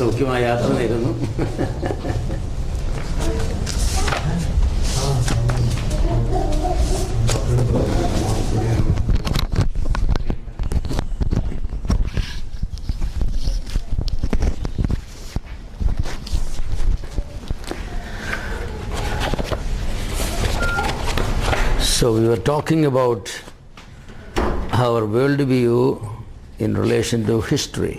സൗഖ്യമായ യാത്ര നേരുന്നു. So we were talking about our worldview in relation to history.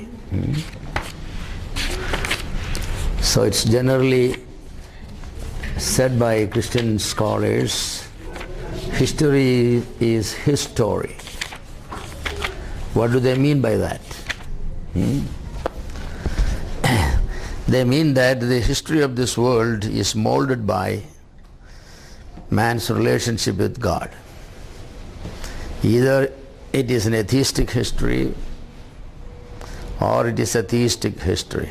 So it's generally said by Christian scholars, history is his story. What do they mean by that? They mean that the history of this world is molded by man's relationship with God. Either it is an atheistic history or it is a theistic history.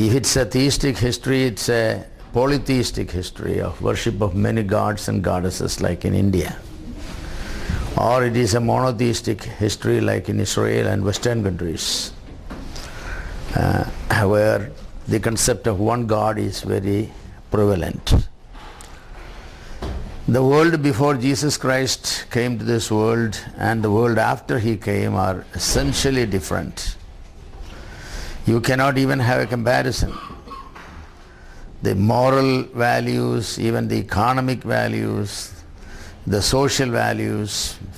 If it's a theistic history, it's a polytheistic history of worship of many gods and goddesses like in India. Or it is a monotheistic history like in Israel and Western countries, where the concept of one God is very prevalent. The world before Jesus Christ came to this world and the world after he came are essentially different. You cannot even have a comparison. The moral values, even the economic values, the social values,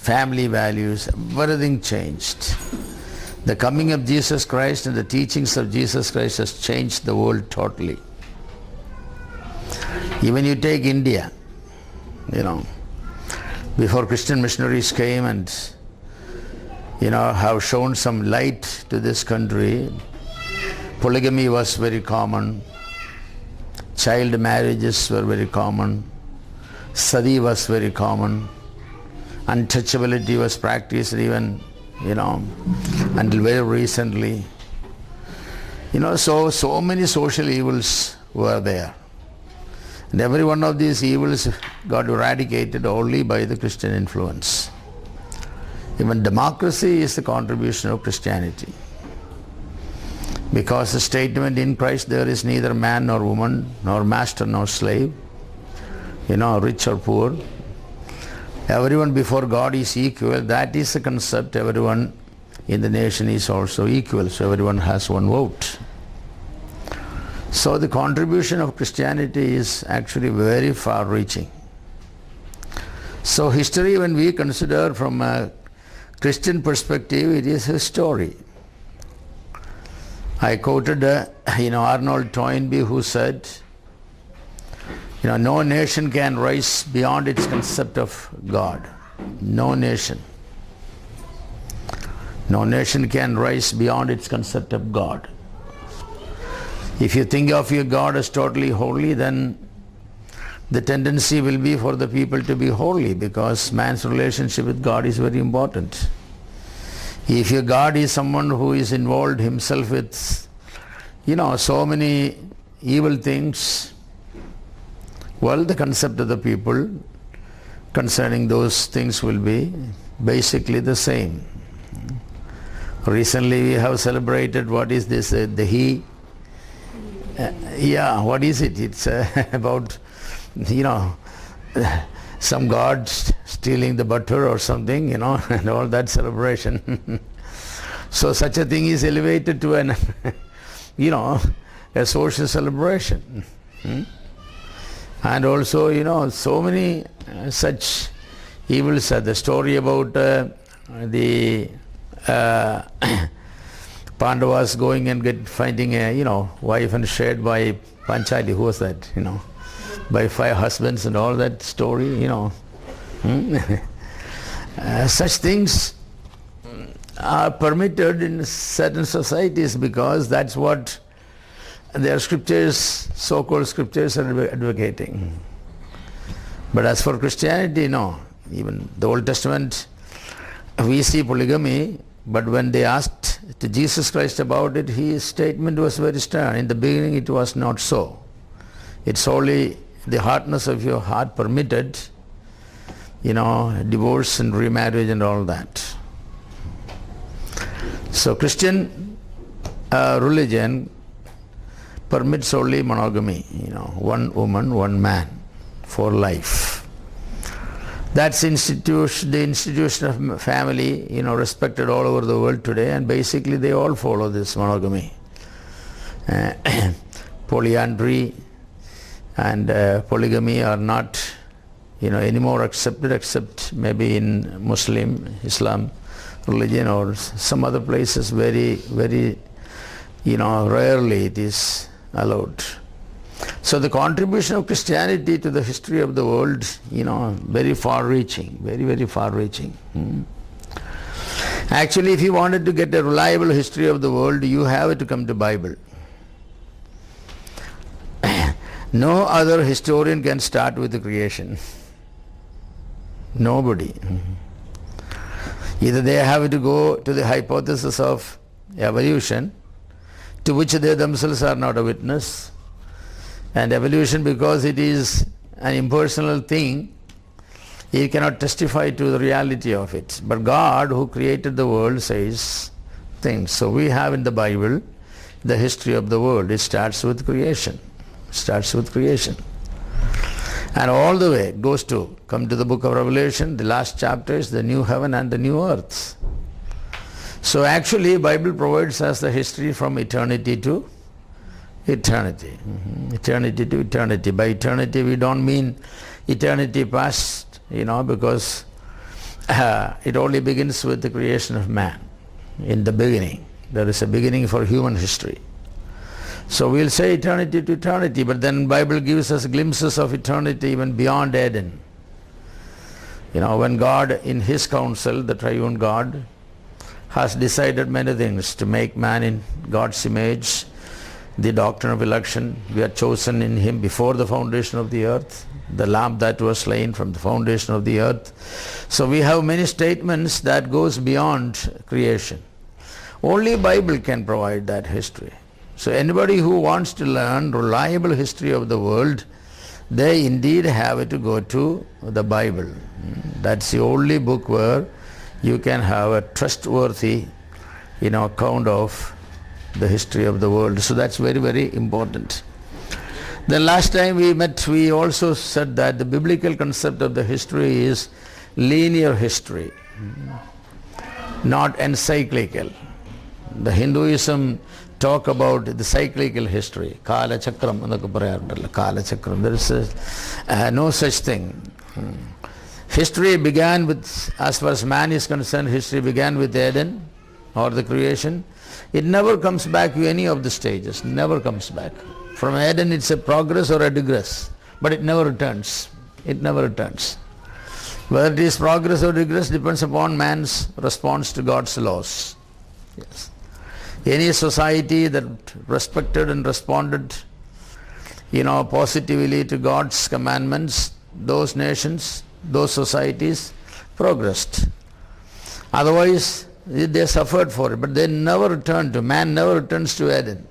family values, everything changed. The coming of Jesus Christ and the teachings of Jesus Christ has changed the world totally. Even you take India, before Christian missionaries came and, have shown some light to this country, polygamy was very common, child marriages were very common, sati was very common, untouchability was practiced even, until very recently. So many social evils were there. And every one of these evils got eradicated only by the Christian influence. Even democracy is the contribution of Christianity. Because the statement in Christ there is neither man nor woman, nor master nor slave, rich or poor. Everyone before God is equal. That is the concept. Everyone in the nation is also equal. So everyone has one vote. So the contribution of Christianity is actually very far-reaching. So history, when we consider from a Christian perspective, it is his story. I quoted, Arnold Toynbee, who said, no nation can rise beyond its concept of God. No nation. No nation can rise beyond its concept of God. If you think of your God as totally holy, then the tendency will be for the people to be holy, because man's relationship with God is very important. If your God is someone who is involved himself with, so many evil things, well, the concept of the people concerning those things will be basically the same. Recently we have celebrated, what is this, what is it? It's about, some god stealing the butter or something, and all that celebration. So such a thing is elevated to an, a social celebration. And also, so many such evils. The story about the Pandavas going and finding a, wife and shared by Panchali. Who was that? By 5 husbands and all that story, Such things are permitted in certain societies because that's what their scriptures, so-called scriptures, are advocating. But as for Christianity, no. Even the Old Testament, we see polygamy, but when they asked to Jesus Christ about it, his statement was very stern. In the beginning it was not so. It's only the hardness of your heart permitted, divorce and remarriage and all that. So Christian religion permits only monogamy, one woman, one man for life. That's the institution of family, respected all over the world today, and basically they all follow this monogamy. Polyandry and polygamy are not, anymore accepted, except maybe in Muslim, Islam religion or some other places. Very, very, rarely it is allowed. So the contribution of Christianity to the history of the world, very far-reaching, very, very far-reaching. Actually, if you wanted to get a reliable history of the world, you have to come to Bible. No other historian can start with the creation. Nobody. Either they have to go to the hypothesis of evolution, to which they themselves are not a witness. And evolution, because it is an impersonal thing, he cannot testify to the reality of it. But God, who created the world, says things. So we have in the Bible the history of the world. It starts with creation. And all the way it goes to come to the book of Revelation. The last chapter is the new heaven and the new earth. So actually Bible provides us the history from eternity to eternity. Eternity to eternity. By eternity we don't mean eternity past, because it only begins with the creation of man. In the beginning. There is a beginning for human history. So we'll say eternity to eternity, but then Bible gives us glimpses of eternity even beyond Eden. When God in His counsel, the triune God, has decided many things to make man in God's image, the doctrine of election, we are chosen in Him before the foundation of the earth, the lamb that was slain from the foundation of the earth. So we have many statements that goes beyond creation. Only Bible can provide that history. So anybody who wants to learn reliable history of the world, they indeed have to go to the Bible. That's the only book where you can have a trustworthy, account of the history of the world. So that's very, very important. Then last time we met, we also said that the biblical concept of the history is linear history, not encyclical. The Hinduism talk about the cyclical history, Kala Chakram, Kala Chakram. There is no such thing. History began with, as far as man is concerned, history began with Eden or the creation. It never comes back to any of the stages, never comes back. From Eden it's a progress or a digress, but it never returns. It never returns. Whether it is progress or regress depends upon man's response to God's laws. Yes. Any society that respected and responded, positively to God's commandments, those nations, those societies progressed. Otherwise, they suffered for it, but they never returned to, man never returns to Eden.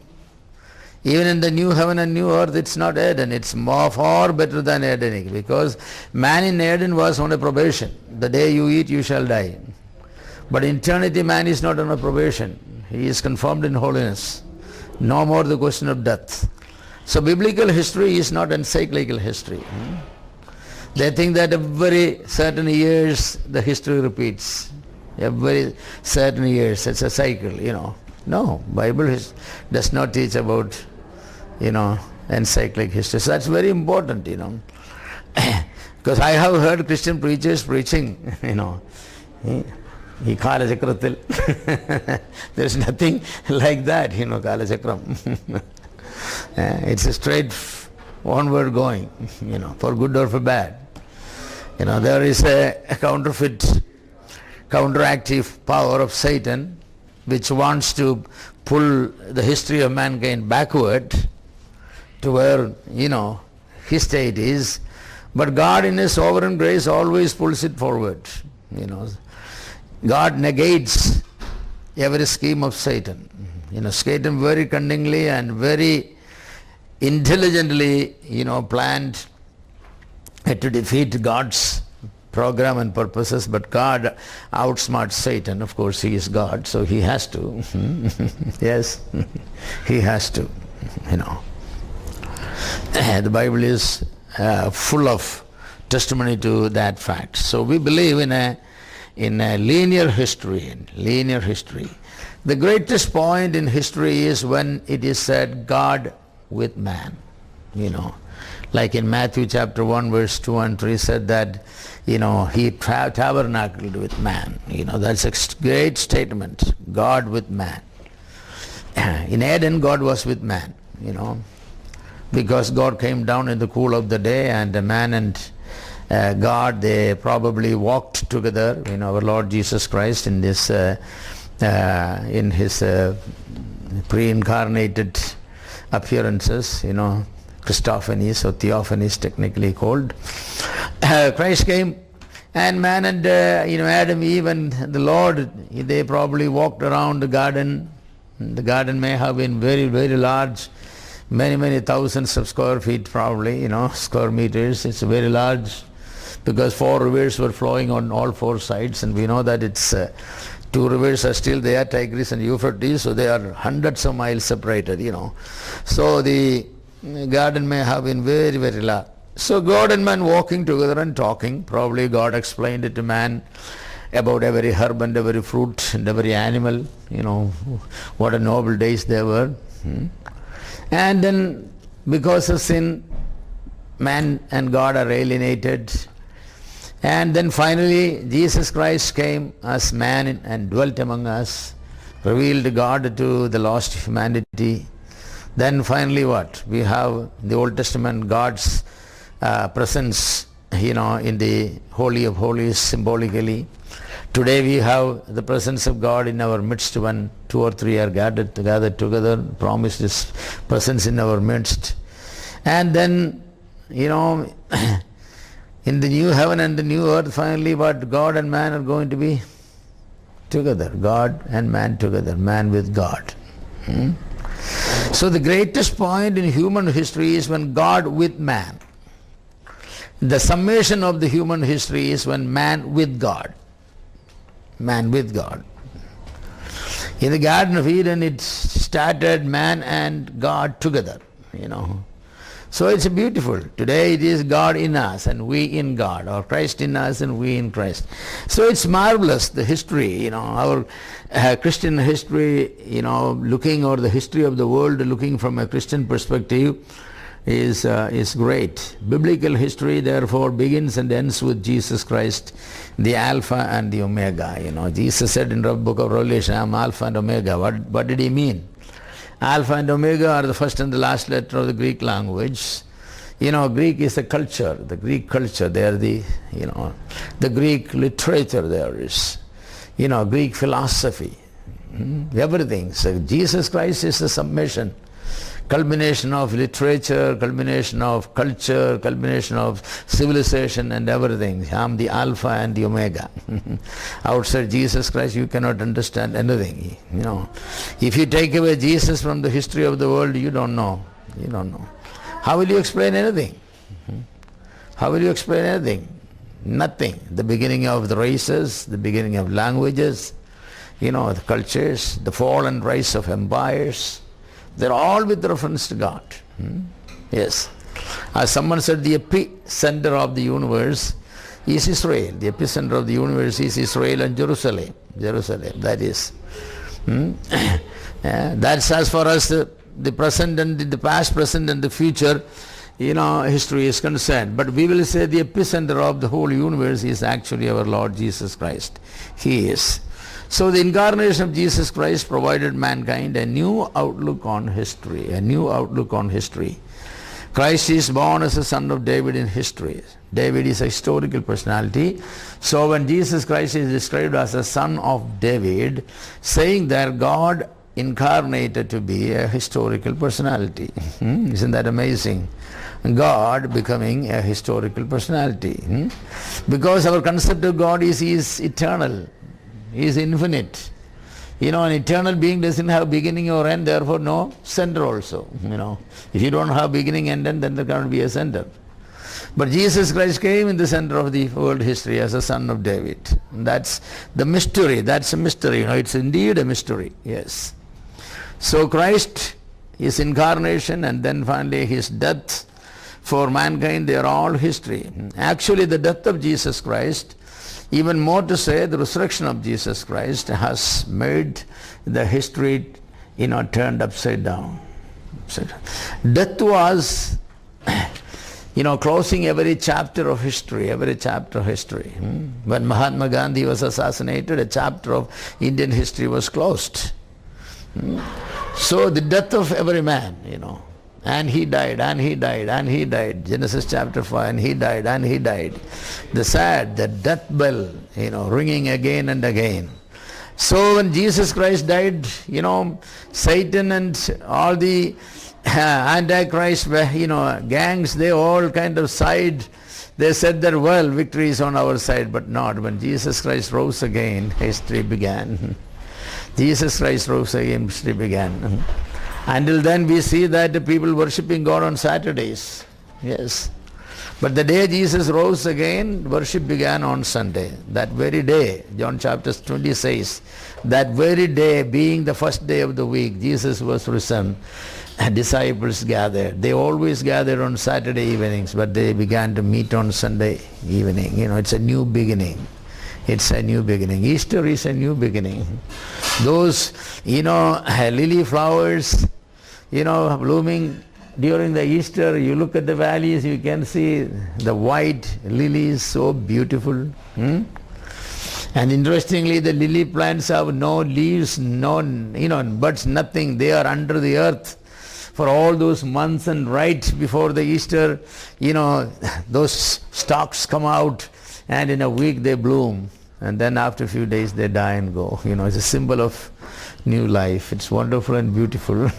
Even in the new heaven and new earth, it's not Eden, it's far better than Edenic, because man in Eden was on a probation. The day you eat, you shall die. But in eternity, man is not on a probation. He is confirmed in holiness. No more the question of death. So biblical history is not encyclical history. They think that every certain years the history repeats. Every certain years it's a cycle, No, Bible does not teach about, encyclic history. So that's very important, Because I have heard Christian preachers preaching, There's nothing like that, Kala Chakram. It's a straight onward going, for good or for bad. There is a counterfeit, counteractive power of Satan which wants to pull the history of mankind backward to where, his state is. But God in His sovereign grace always pulls it forward, God negates every scheme of Satan. Satan very cunningly and very intelligently, planned to defeat God's program and purposes, but God outsmarts Satan. Of course, he is God, so he has to. Yes, he has to, you know. The Bible is full of testimony to that fact. So we believe in a linear history. The greatest point in history is when it is said God with man, you know. Like in Matthew chapter 1 verse 2 and 3 said that, you know, he tabernacled with man. You know, that's a great statement. God with man. In Eden, God was with man, you know, because God came down in the cool of the day, and the man and God, they probably walked together. You know, our Lord Jesus Christ in this in his pre-incarnated appearances, you know, Christophanies or Theophanies technically called. Christ came, and man and you know, Adam, Eve and the Lord, they probably walked around the garden. The garden may have been very, very large, many thousands of square feet probably, you know, square meters. It's very large because 4 rivers were flowing on all 4 sides, and we know that it's 2 rivers are still there, Tigris and Euphrates, so they are hundreds of miles separated, you know. So the garden may have been very, very large. So God and man walking together and talking. Probably God explained it to man about every herb and every fruit and every animal, you know, what a noble days they were. And then because of sin, man and God are alienated. And then finally Jesus Christ came as man and dwelt among us, revealed God to the lost humanity. Then finally what? We have the Old Testament, God's presence, you know, in the Holy of Holies symbolically. Today we have the presence of God in our midst when 2 or 3 are gathered together, promised His presence in our midst. And then, you know, in the new heaven and the new earth, finally what? God and man are going to be together. God and man together, man with God. So the greatest point in human history is when God with man. The summation of the human history is when man with God. Man with God. In the Garden of Eden, it started man and God together, you know. So it's beautiful. Today it is God in us and we in God, or Christ in us and we in Christ. So it's marvelous, the history, you know, our Christian history, you know, looking, or the history of the world looking from a Christian perspective is great. Biblical history therefore begins and ends with Jesus Christ, the Alpha and the Omega. You know, Jesus said in the book of Revelation, I am Alpha and Omega. What did he mean? Alpha and Omega are the first and the last letter of the Greek language. You know, Greek is a culture, the Greek culture. They are the, you know, the Greek literature there is, you know, Greek philosophy, everything. So Jesus Christ is the summation, culmination of literature, culmination of culture, culmination of civilization and everything. I am the Alpha and the Omega. Outside Jesus Christ you cannot understand anything. You know, if you take away Jesus from the history of the world, you don't know. You don't know. How will you explain anything? How will you explain anything? Nothing. The beginning of the races, the beginning of languages, you know, the cultures, the fall and rise of empires, they're all with reference to God. Yes. As someone said, the epicenter of the universe is Israel. The epicenter of the universe is Israel and Jerusalem. Jerusalem, that is. That's as far as the present and the past, present and the future, you know, history is concerned. But we will say the epicenter of the whole universe is actually our Lord Jesus Christ. He is. So the incarnation of Jesus Christ provided mankind a new outlook on history, a new outlook on history. Christ is born as a son of David in history. David is a historical personality. So when Jesus Christ is described as a son of David, saying that God incarnated to be a historical personality. Isn't that amazing? God becoming a historical personality. Because our concept of God is He is eternal. He is infinite. You know, an eternal being doesn't have beginning or end, therefore no center also. You know, if you don't have beginning and end, then there cannot be a center. But Jesus Christ came in the center of the world history as a son of David. That's the mystery. That's a mystery. It's indeed a mystery. Yes. So Christ, his incarnation, and then finally his death for mankind, they are all history. Actually, the death of Jesus Christ, even more to say, the resurrection of Jesus Christ has made the history, turned upside down. Death was closing every chapter of history, When Mahatma Gandhi was assassinated, a chapter of Indian history was closed. So the death of every man, and he died, and he died, and he died. Genesis chapter 5, and he died, and he died. The death bell, ringing again and again. So when Jesus Christ died, Satan and all the Antichrist, gangs, they all kind of sighed. They said that, well, victory is on our side, but not. When Jesus Christ rose again, history began. Jesus Christ rose again, history began. Until then we see that the people worshipping God on Saturdays. Yes. But the day Jesus rose again, worship began on Sunday. That very day, John chapter 20 says, that very day being the first day of the week, Jesus was risen. Disciples gathered. They always gathered on Saturday evenings, but they began to meet on Sunday evening. It's a new beginning. It's a new beginning. Easter is a new beginning. Those, lily flowers, blooming during the Easter, you look at the valleys, you can see the white lilies, so beautiful. And interestingly, the lily plants have no leaves, no, buds, nothing. They are under the earth for all those months, and right before the Easter, those stalks come out, and in a week they bloom, and then after a few days they die and go. It's a symbol of new life. It's wonderful and beautiful.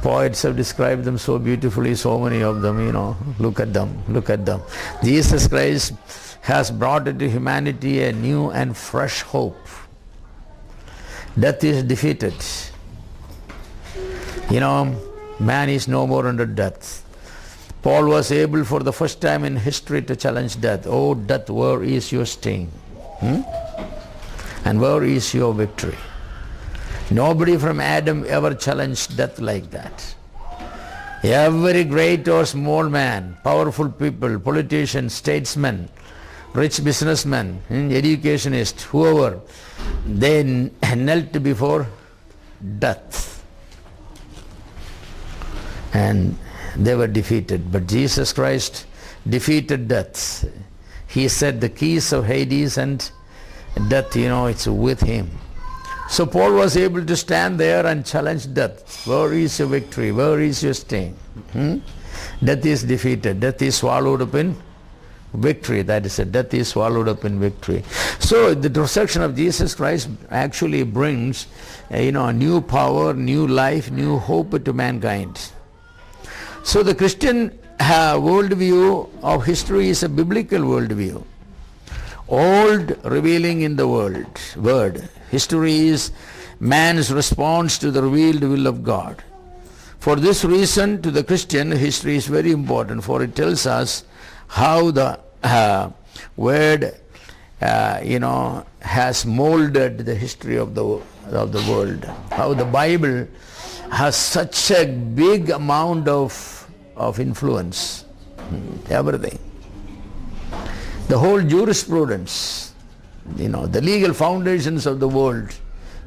Poets have described them so beautifully, so many of them, look at them. Jesus Christ has brought into humanity a new and fresh hope. Death is defeated. Man is no more under death. Paul was able for the first time in history to challenge death. Oh, death, where is your sting? And where is your victory? Nobody from Adam ever challenged death like that. Every great or small man, powerful people, politicians, statesmen, rich businessmen, educationists, whoever, they knelt before death. And they were defeated. But Jesus Christ defeated death. He said the keys of Hades and death, it's with him. So Paul was able to stand there and challenge death. Where is your victory? Where is your sting? Death is defeated. Death is swallowed up in victory. That is it. Death is swallowed up in victory. So the resurrection of Jesus Christ actually brings new power, new life, new hope to mankind. So the Christian worldview of history is a biblical worldview. Old revealing in the word. History is man's response to the revealed will of God. For this reason, to the Christian, history is very important, for it tells us how the word has molded the history of the world. How the Bible has such a big amount of influence. Everything. The whole jurisprudence, the legal foundations of the world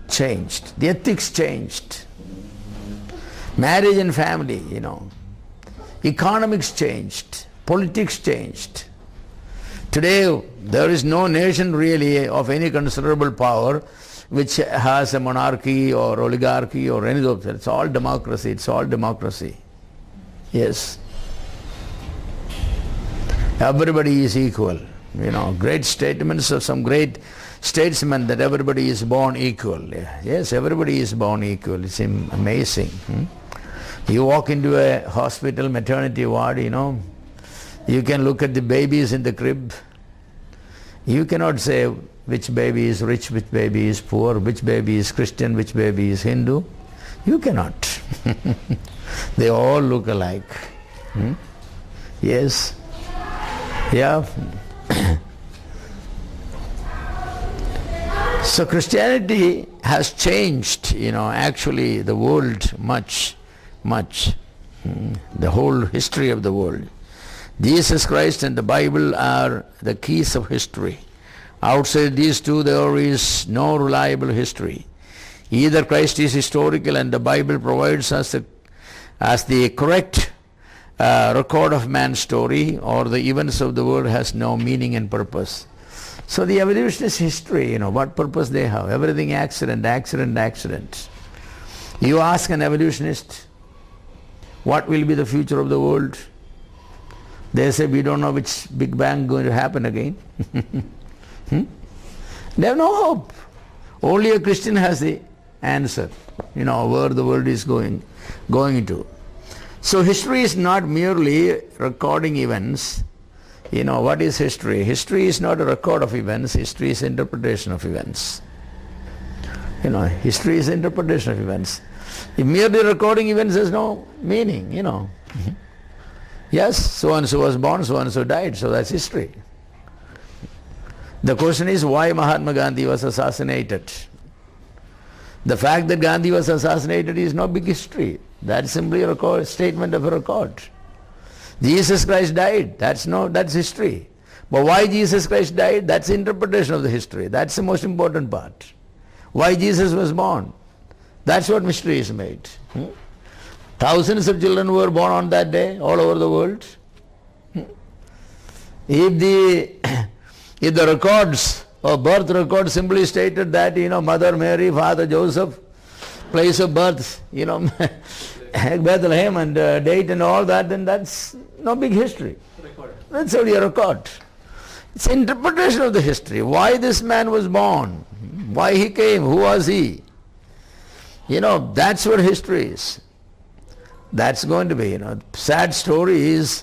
changed. The ethics changed. Marriage and family, Economics changed. Politics changed. Today, there is no nation really of any considerable power which has a monarchy or oligarchy or any of that. It's all democracy. It's all democracy. Yes. Everybody is equal. Great statements of some great statesmen that everybody is born equal. Yes, everybody is born equal. It's amazing. You walk into a hospital, maternity ward, you can look at the babies in the crib. You cannot say which baby is rich, which baby is poor, which baby is Christian, which baby is Hindu. You cannot. They all look alike. Yes. Yeah. So Christianity has changed, actually the world much. The whole history of the world. Jesus Christ and the Bible are the keys of history. Outside these two there is no reliable history. Either Christ is historical and the Bible provides us as the correct record of man's story, or the events of the world has no meaning and purpose. So the evolutionist history, what purpose they have? Everything accident. You ask an evolutionist, what will be the future of the world? They say, we don't know which Big Bang going to happen again. They have no hope. Only a Christian has the answer, where the world is going to. So history is not merely recording events. What is history? History is not a record of events. History is interpretation of events. History is interpretation of events. If merely recording events has no meaning, Yes, so-and-so was born, so-and-so died, so that's history. The question is why Mahatma Gandhi was assassinated. The fact that Gandhi was assassinated is no big history. That's simply a statement of a record. Jesus Christ died, that's history. But why Jesus Christ died, that's the interpretation of the history. That's the most important part. Why Jesus was born, that's what mystery is made. Thousands of children were born on that day all over the world. If the records or birth records simply stated that, Mother Mary, Father Joseph, place of birth, Bethlehem and date and all that, then that's no big history. That's only a record. It's interpretation of the history. Why this man was born, why he came, who was he? That's what history is. That's going to be, sad story is,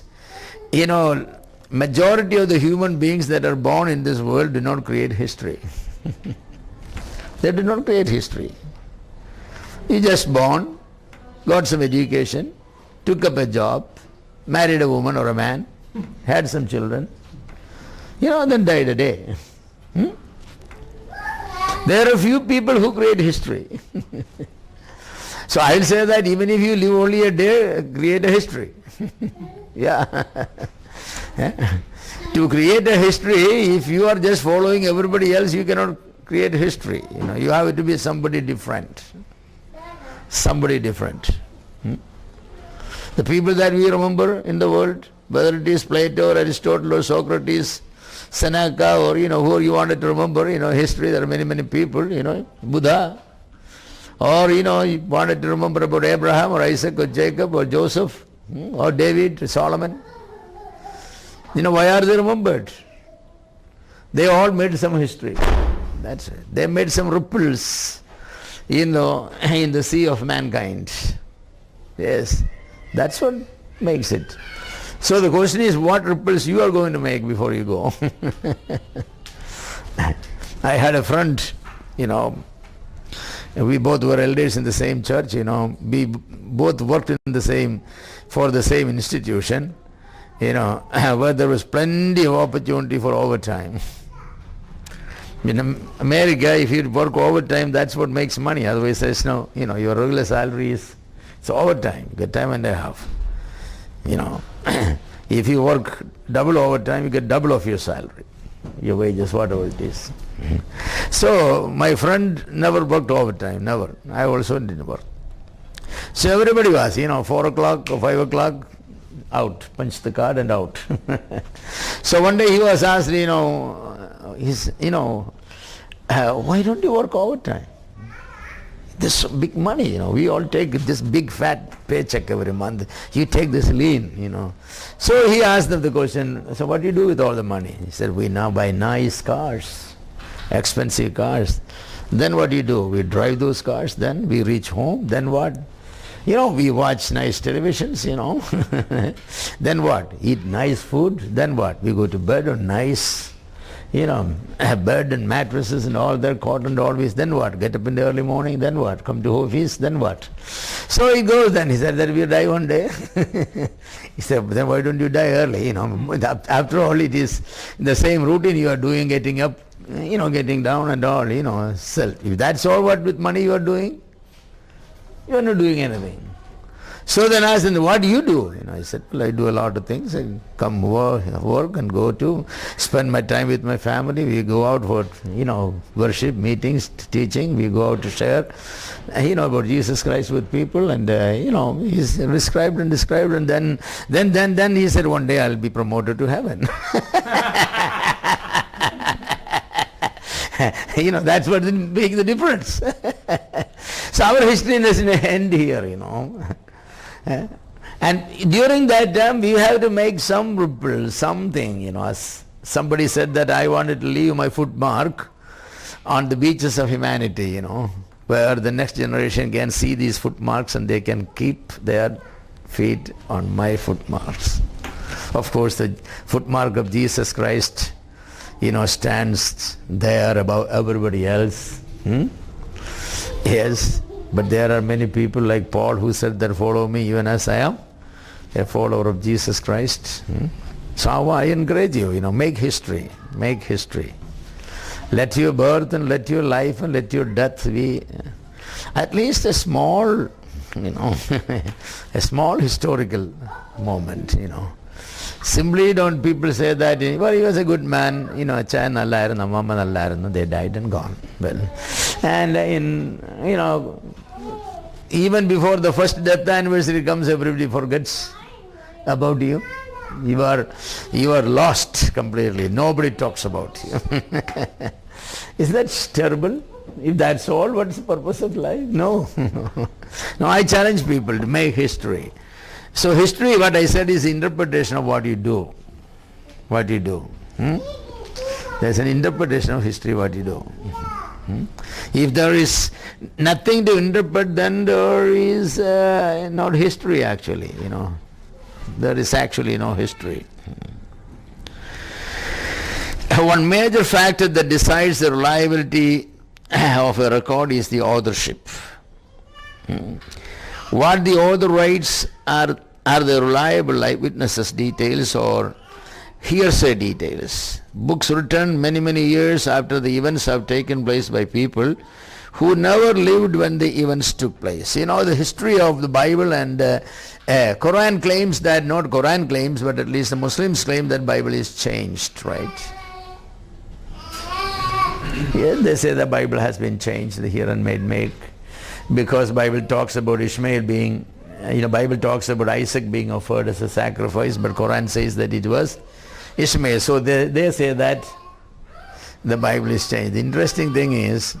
majority of the human beings that are born in this world do not create history. They do not create history. You just born, got some education, took up a job, married a woman or a man, had some children, then died a day. There are few people who create history. So I'll say that even if you live only a day, create a history. Yeah. To create a history, if you are just following everybody else, you cannot create history. You have to be somebody different. Somebody different. The people that we remember in the world, whether it is Plato or Aristotle or Socrates, Seneca or who you wanted to remember, history, there are many people, Buddha, or you wanted to remember about Abraham or Isaac or Jacob or Joseph or David, Solomon. Why are they remembered? They all made some history. That's it. They made some ripples, in the sea of mankind. Yes, that's what makes it. So the question is, what ripples you are going to make before you go? I had a friend, we both were elders in the same church, we both worked for the same institution, where there was plenty of opportunity for overtime. In America, if you work overtime, that's what makes money. Otherwise, there's no, your regular salary is overtime. You get time and a half. If you work double overtime, you get double of your salary, your wages, whatever it is. So my friend never worked overtime, never. I also didn't work. So everybody was, 4 o'clock or 5 o'clock, out, punch the card and out. So one day he was asked, why don't you work overtime? This big money, we all take this big fat paycheck every month. You take this lean, So he asked them the question, so what do you do with all the money? He said, we now buy nice cars, expensive cars. Then what do you do? We drive those cars, then we reach home, then what? We watch nice televisions, Then what? Eat nice food, then what? We go to bed on nice, bed and mattresses and all that, cotton always, then what? Get up in the early morning, then what? Come to office, then what? So he goes then, he said that we die one day. He said, then why don't you die early? After all, it is the same routine you are doing, getting up, getting down and all, self. If that's all what with money you are doing, you are not doing anything. So then I asked him, what do you do? I said, well, I do a lot of things. I come work and go to spend my time with my family. We go out for, worship, meetings, teaching. We go out to share, about Jesus Christ with people. And, he's described and then he said, one day I'll be promoted to heaven. That's what makes the difference. So our history doesn't end here, And during that time, we have to make some ripple, something, As somebody said that I wanted to leave my footmark on the beaches of humanity, where the next generation can see these footmarks and they can keep their feet on my footmarks. Of course, the footmark of Jesus Christ, stands there above everybody else. Yes, but there are many people like Paul who said that follow me even as I am a follower of Jesus Christ. So I encourage you, make history. Let your birth and let your life and let your death be at least a small, a small historical moment, Simply don't people say that, well, he was a good man, Achan allayirunnu, Mamma allayirunnu, they died and gone. Well, and even before the first death anniversary comes, everybody forgets about you. You are lost completely. Nobody talks about you. Is that terrible? If that's all, what's the purpose of life? No. No, I challenge people to make history. So history, what I said, is interpretation of what you do. There's an interpretation of history, what you do. If there is nothing to interpret, then there is not history actually, There is actually no history. One major factor that decides the reliability of a record is the authorship. What the author writes are the reliable eyewitnesses details or hearsay details. Books written many, many years after the events have taken place by people who never lived when the events took place. The history of the Bible and Quran claims that, not Quran claims, but at least the Muslims claim that Bible is changed, right? Yes, they say the Bible has been changed, here and made, because Bible talks about Ishmael being, Bible talks about Isaac being offered as a sacrifice, but Quran says that it was Ishmael. So they say that the Bible is changed. The interesting thing is,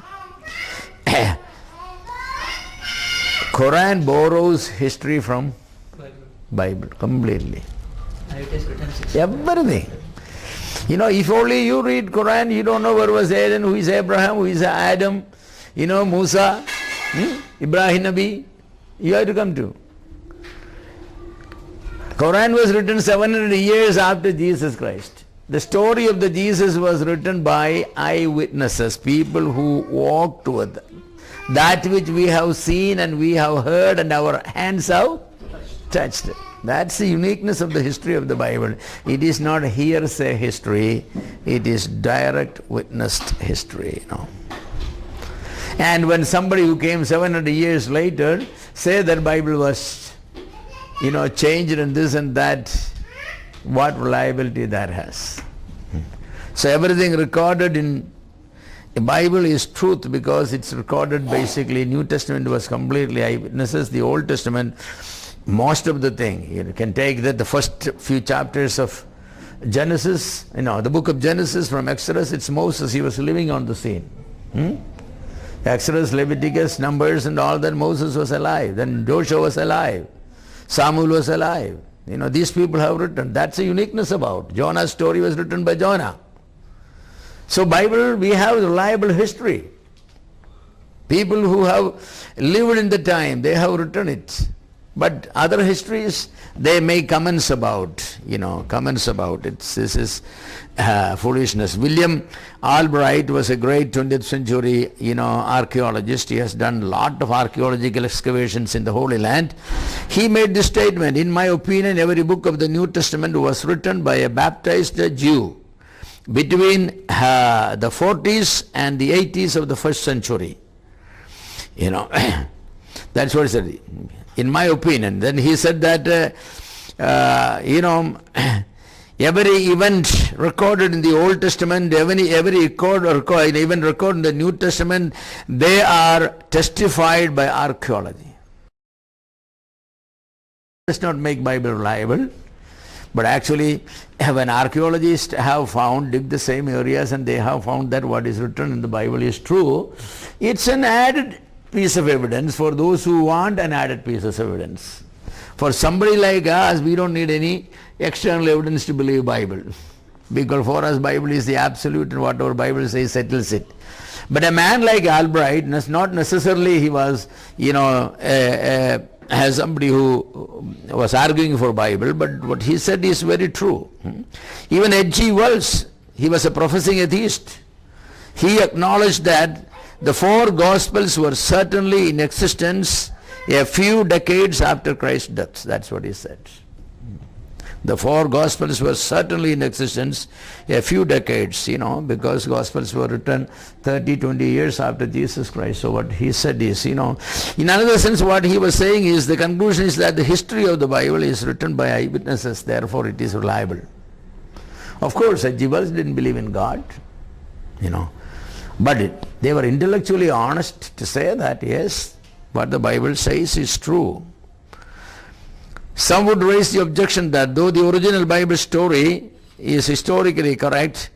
Quran borrows history from Bible completely. Everything. If only you read Quran, you don't know where was Adam, who is Abraham, who is Adam, Musa, Ibrahim Nabi, you have to come to. Quran was written 700 years after Jesus Christ. The story of the Jesus was written by eyewitnesses, people who walked with that which we have seen and we have heard and our hands have touched. That's the uniqueness of the history of the Bible. It is not hearsay history, it is direct witnessed history. And when somebody who came 700 years later say that Bible was, changed and this and that, what reliability that has. So everything recorded in the Bible is truth because it's recorded basically. New Testament was completely eyewitnesses. The Old Testament, most of the thing, you can take that the first few chapters of Genesis, the book of Genesis from Exodus, it's Moses, he was living on the scene. Exodus, Leviticus, Numbers and all that, Moses was alive. Then Joshua was alive. Samuel was alive. These people have written. That's the uniqueness about. Jonah's story was written by Jonah. So Bible, we have reliable history. People who have lived in the time, they have written it. But other histories, they make comments about, this is foolishness. William Albright was a great 20th century, archaeologist. He has done a lot of archaeological excavations in the Holy Land. He made this statement: in my opinion, every book of the New Testament was written by a baptized Jew between the 40s and the 80s of the first century. That's what he said. In my opinion. Then he said that, every event recorded in the Old Testament, every record, even recorded in the New Testament, they are testified by archaeology. It does not make Bible reliable, but actually when archaeologists have dig the same areas, and they have found that what is written in the Bible is true, it's an added piece of evidence for those who want an added piece of evidence. For somebody like us, we don't need any external evidence to believe Bible, because for us Bible is the absolute, and whatever Bible says settles it. But a man like Albright, not necessarily he was, as somebody who was arguing for Bible, but what he said is very true. Even H.G. Wells, he was a professing atheist. He acknowledged that the four Gospels were certainly in existence a few decades after Christ's death. That's what he said. The four Gospels were certainly in existence a few decades, because Gospels were written 30, 20 years after Jesus Christ. So what he said is, in another sense, what he was saying is, the conclusion is that the history of the Bible is written by eyewitnesses, therefore it is reliable. Of course, H.G. Wells didn't believe in God, but they were intellectually honest to say that, yes, what the Bible says is true. Some would raise the objection that though the original Bible story is historically correct,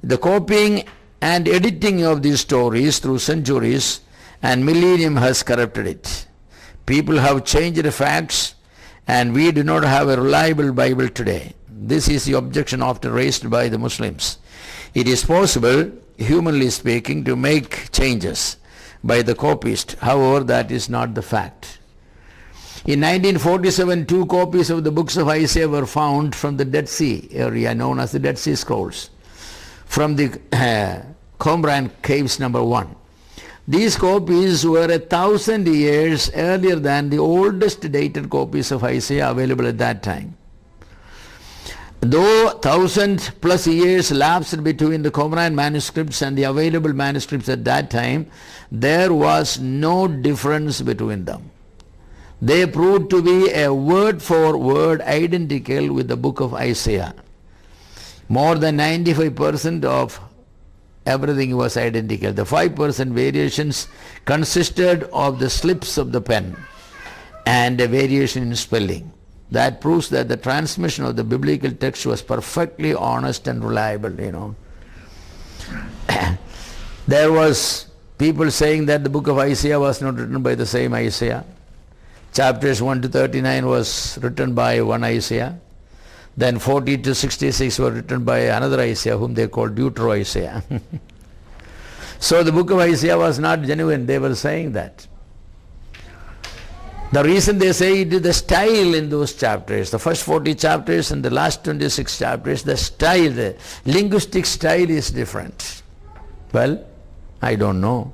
the copying and editing of these stories through centuries and millennium has corrupted it. People have changed the facts, and we do not have a reliable Bible today. This is the objection often raised by the Muslims. It is possible, humanly speaking, to make changes by the copyist. However, that is not the fact. In 1947, 2 copies of the books of Isaiah were found from the Dead Sea area known as the Dead Sea Scrolls, from the Qumran Caves number 1. These copies were 1,000 years earlier than the oldest dated copies of Isaiah available at that time. Though 1,000 plus years elapsed between the Qumran manuscripts and the available manuscripts at that time, there was no difference between them. They proved to be a word for word identical with the book of Isaiah. More than 95% of everything was identical. The 5% variations consisted of the slips of the pen and a variation in spelling. That proves that the transmission of the biblical text was perfectly honest and reliable, There was people saying that the book of Isaiah was not written by the same Isaiah. Chapters 1 to 39 was written by one Isaiah. Then 40 to 66 were written by another Isaiah, whom they called Deutero-Isaiah. So the book of Isaiah was not genuine. They were saying that. The reason they say it is the style in those chapters, the first 40 chapters and the last 26 chapters, the style, the linguistic style is different. Well, I don't know.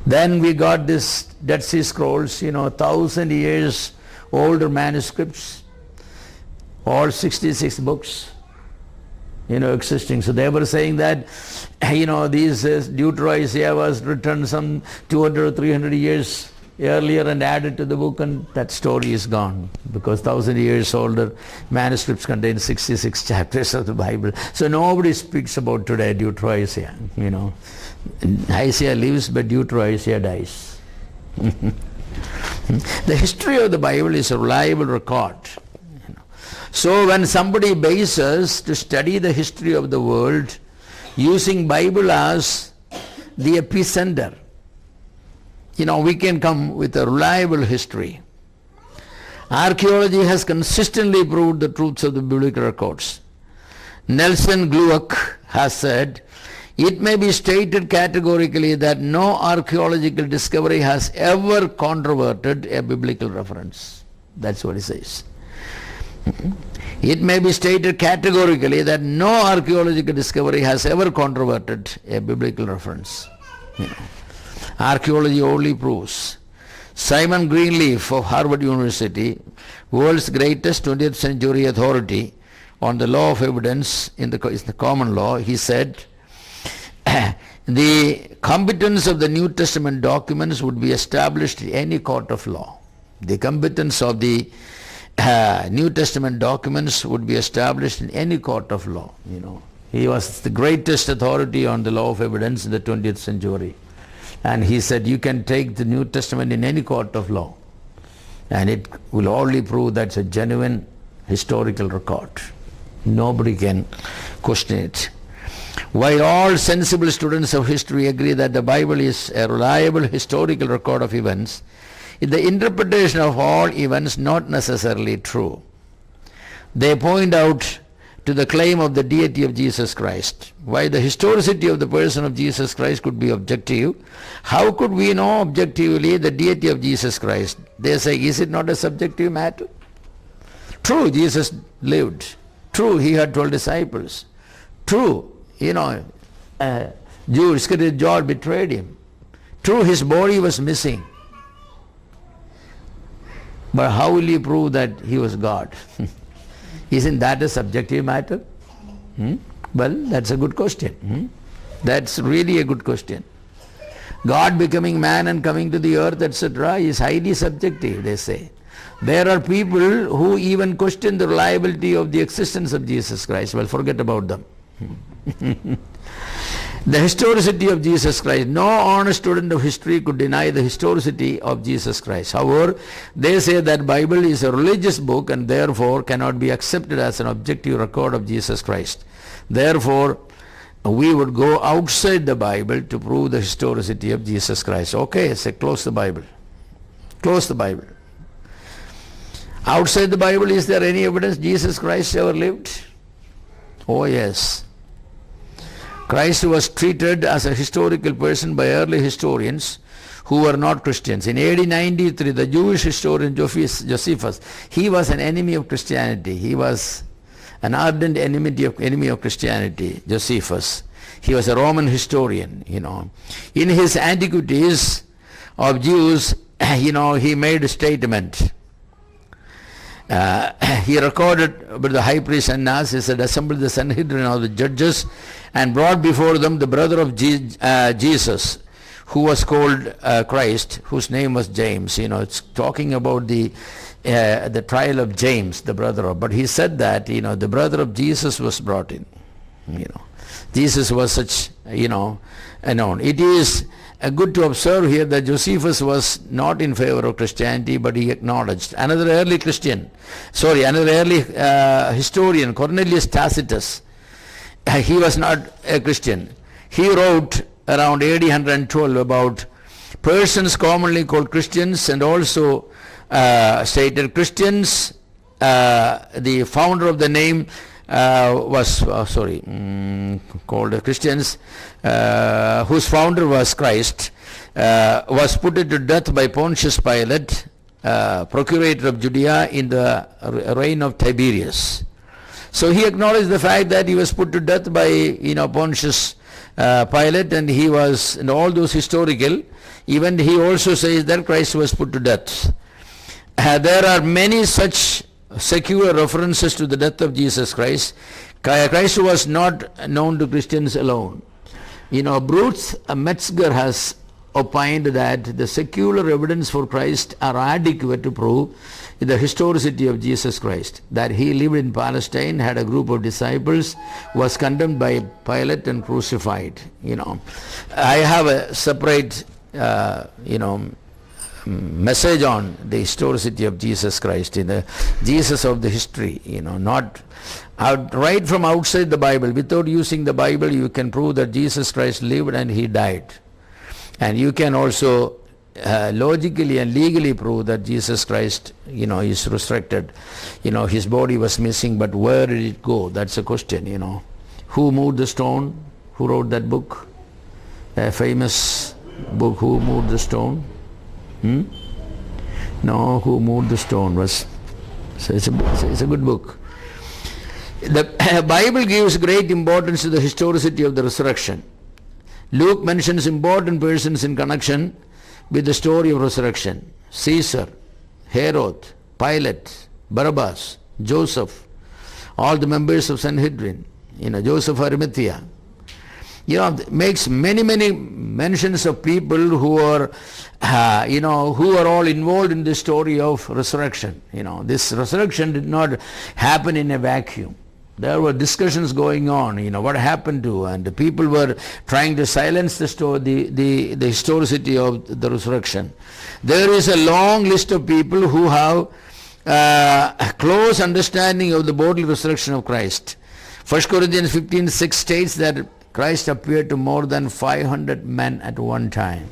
Then we got this Dead Sea Scrolls, 1,000 years older manuscripts, all 66 books, existing. So they were saying that, these Deutero-Isaiah was written some 200 or 300 years earlier and added to the book, and that story is gone, because 1,000 years older manuscripts contain 66 chapters of the Bible. So nobody speaks about today Deutero-Isaiah, Isaiah lives, but Deutero-Isaiah dies. The history of the Bible is a reliable record. So when somebody bases to study the history of the world using Bible as the epicenter, we can come with a reliable history. Archaeology has consistently proved the truths of the biblical records. Nelson Glueck has said, It may be stated categorically that no archaeological discovery has ever controverted a biblical reference. That's what he says. It may be stated categorically that no archaeological discovery has ever controverted a biblical reference. Archaeology only proves. Simon Greenleaf of Harvard University, world's greatest 20th century authority on the law of evidence in the common law, he said, the competence of the New Testament documents would be established in any court of law. The competence of the New Testament documents would be established in any court of law. He was the greatest authority on the law of evidence in the 20th century. And he said, you can take the New Testament in any court of law, and it will only prove that's a genuine historical record. Nobody can question it. While all sensible students of history agree that the Bible is a reliable historical record of events, the interpretation of all events not necessarily true. They point out to the claim of the deity of Jesus Christ. While the historicity of the person of Jesus Christ could be objective, how could we know objectively the deity of Jesus Christ? They say, is it not a subjective matter? True, Jesus lived. True, he had 12 disciples. True, Judas Iscariot betrayed him. True, his body was missing. But how will you prove that he was God? Isn't that a subjective matter? Well, that's a good question. That's really a good question. God becoming man and coming to the earth, etc., is highly subjective, they say. There are people who even question the reliability of the existence of Jesus Christ. Well, forget about them. The historicity of Jesus Christ. No honest student of history could deny the historicity of Jesus Christ. However, they say that Bible is a religious book and therefore cannot be accepted as an objective record of Jesus Christ. Therefore, we would go outside the Bible to prove the historicity of Jesus Christ. Okay, say close the Bible. Close the Bible. Outside the Bible, is there any evidence Jesus Christ ever lived? Oh yes. Christ was treated as a historical person by early historians who were not Christians. In AD 93, the Jewish historian Josephus, he was an enemy of Christianity. He was an ardent enemy of Christianity, Josephus. He was a Roman historian, In his Antiquities of Jews, he made a statement. He recorded with the high priest Annas, he said, assembled the Sanhedrin of the judges and brought before them the brother of Jesus, who was called Christ, whose name was James. It's talking about the trial of James, the brother of. But he said that, the brother of Jesus was brought in. Jesus was such, known. It is good to observe here that Josephus was not in favor of Christianity, but he acknowledged. Another early historian, Cornelius Tacitus, he was not a Christian. He wrote around AD 112 about persons commonly called Christians, and also stated Christians, the founder of the name was called Christians, whose founder was Christ, was put to death by Pontius Pilate, procurator of Judea in the reign of Tiberius. So he acknowledged the fact that he was put to death by Pontius Pilate, and he was, and all those historical. Even he also says that Christ was put to death. There are many such secular references to the death of Jesus Christ. Christ was not known to Christians alone. Bruce Metzger has opined that the secular evidence for Christ are adequate to prove the historicity of Jesus Christ. That he lived in Palestine, had a group of disciples, was condemned by Pilate and crucified. I have a separate, message on the historicity of Jesus Christ, in the Jesus of the history, not right from outside the Bible. Without using the Bible, you can prove that Jesus Christ lived and he died. And you can also logically and legally prove that Jesus Christ, is resurrected. His body was missing, but where did it go? That's a question, Who moved the stone? Who wrote that book? A famous book, Who Moved the Stone? No, Who Moved the Stone was. So it's a good book. The Bible gives great importance to the historicity of the resurrection. Luke mentions important persons in connection with the story of resurrection. Caesar, Herod, Pilate, Barabbas, Joseph, all the members of Sanhedrin, Joseph Arimathea. Makes many mentions of people who are, who are all involved in the story of resurrection. This resurrection did not happen in a vacuum. There were discussions going on, what happened to, and the people were trying to silence the historicity of the resurrection. There is a long list of people who have a close understanding of the bodily resurrection of Christ. 1 Corinthians 15:6 states that Christ appeared to more than 500 men at one time.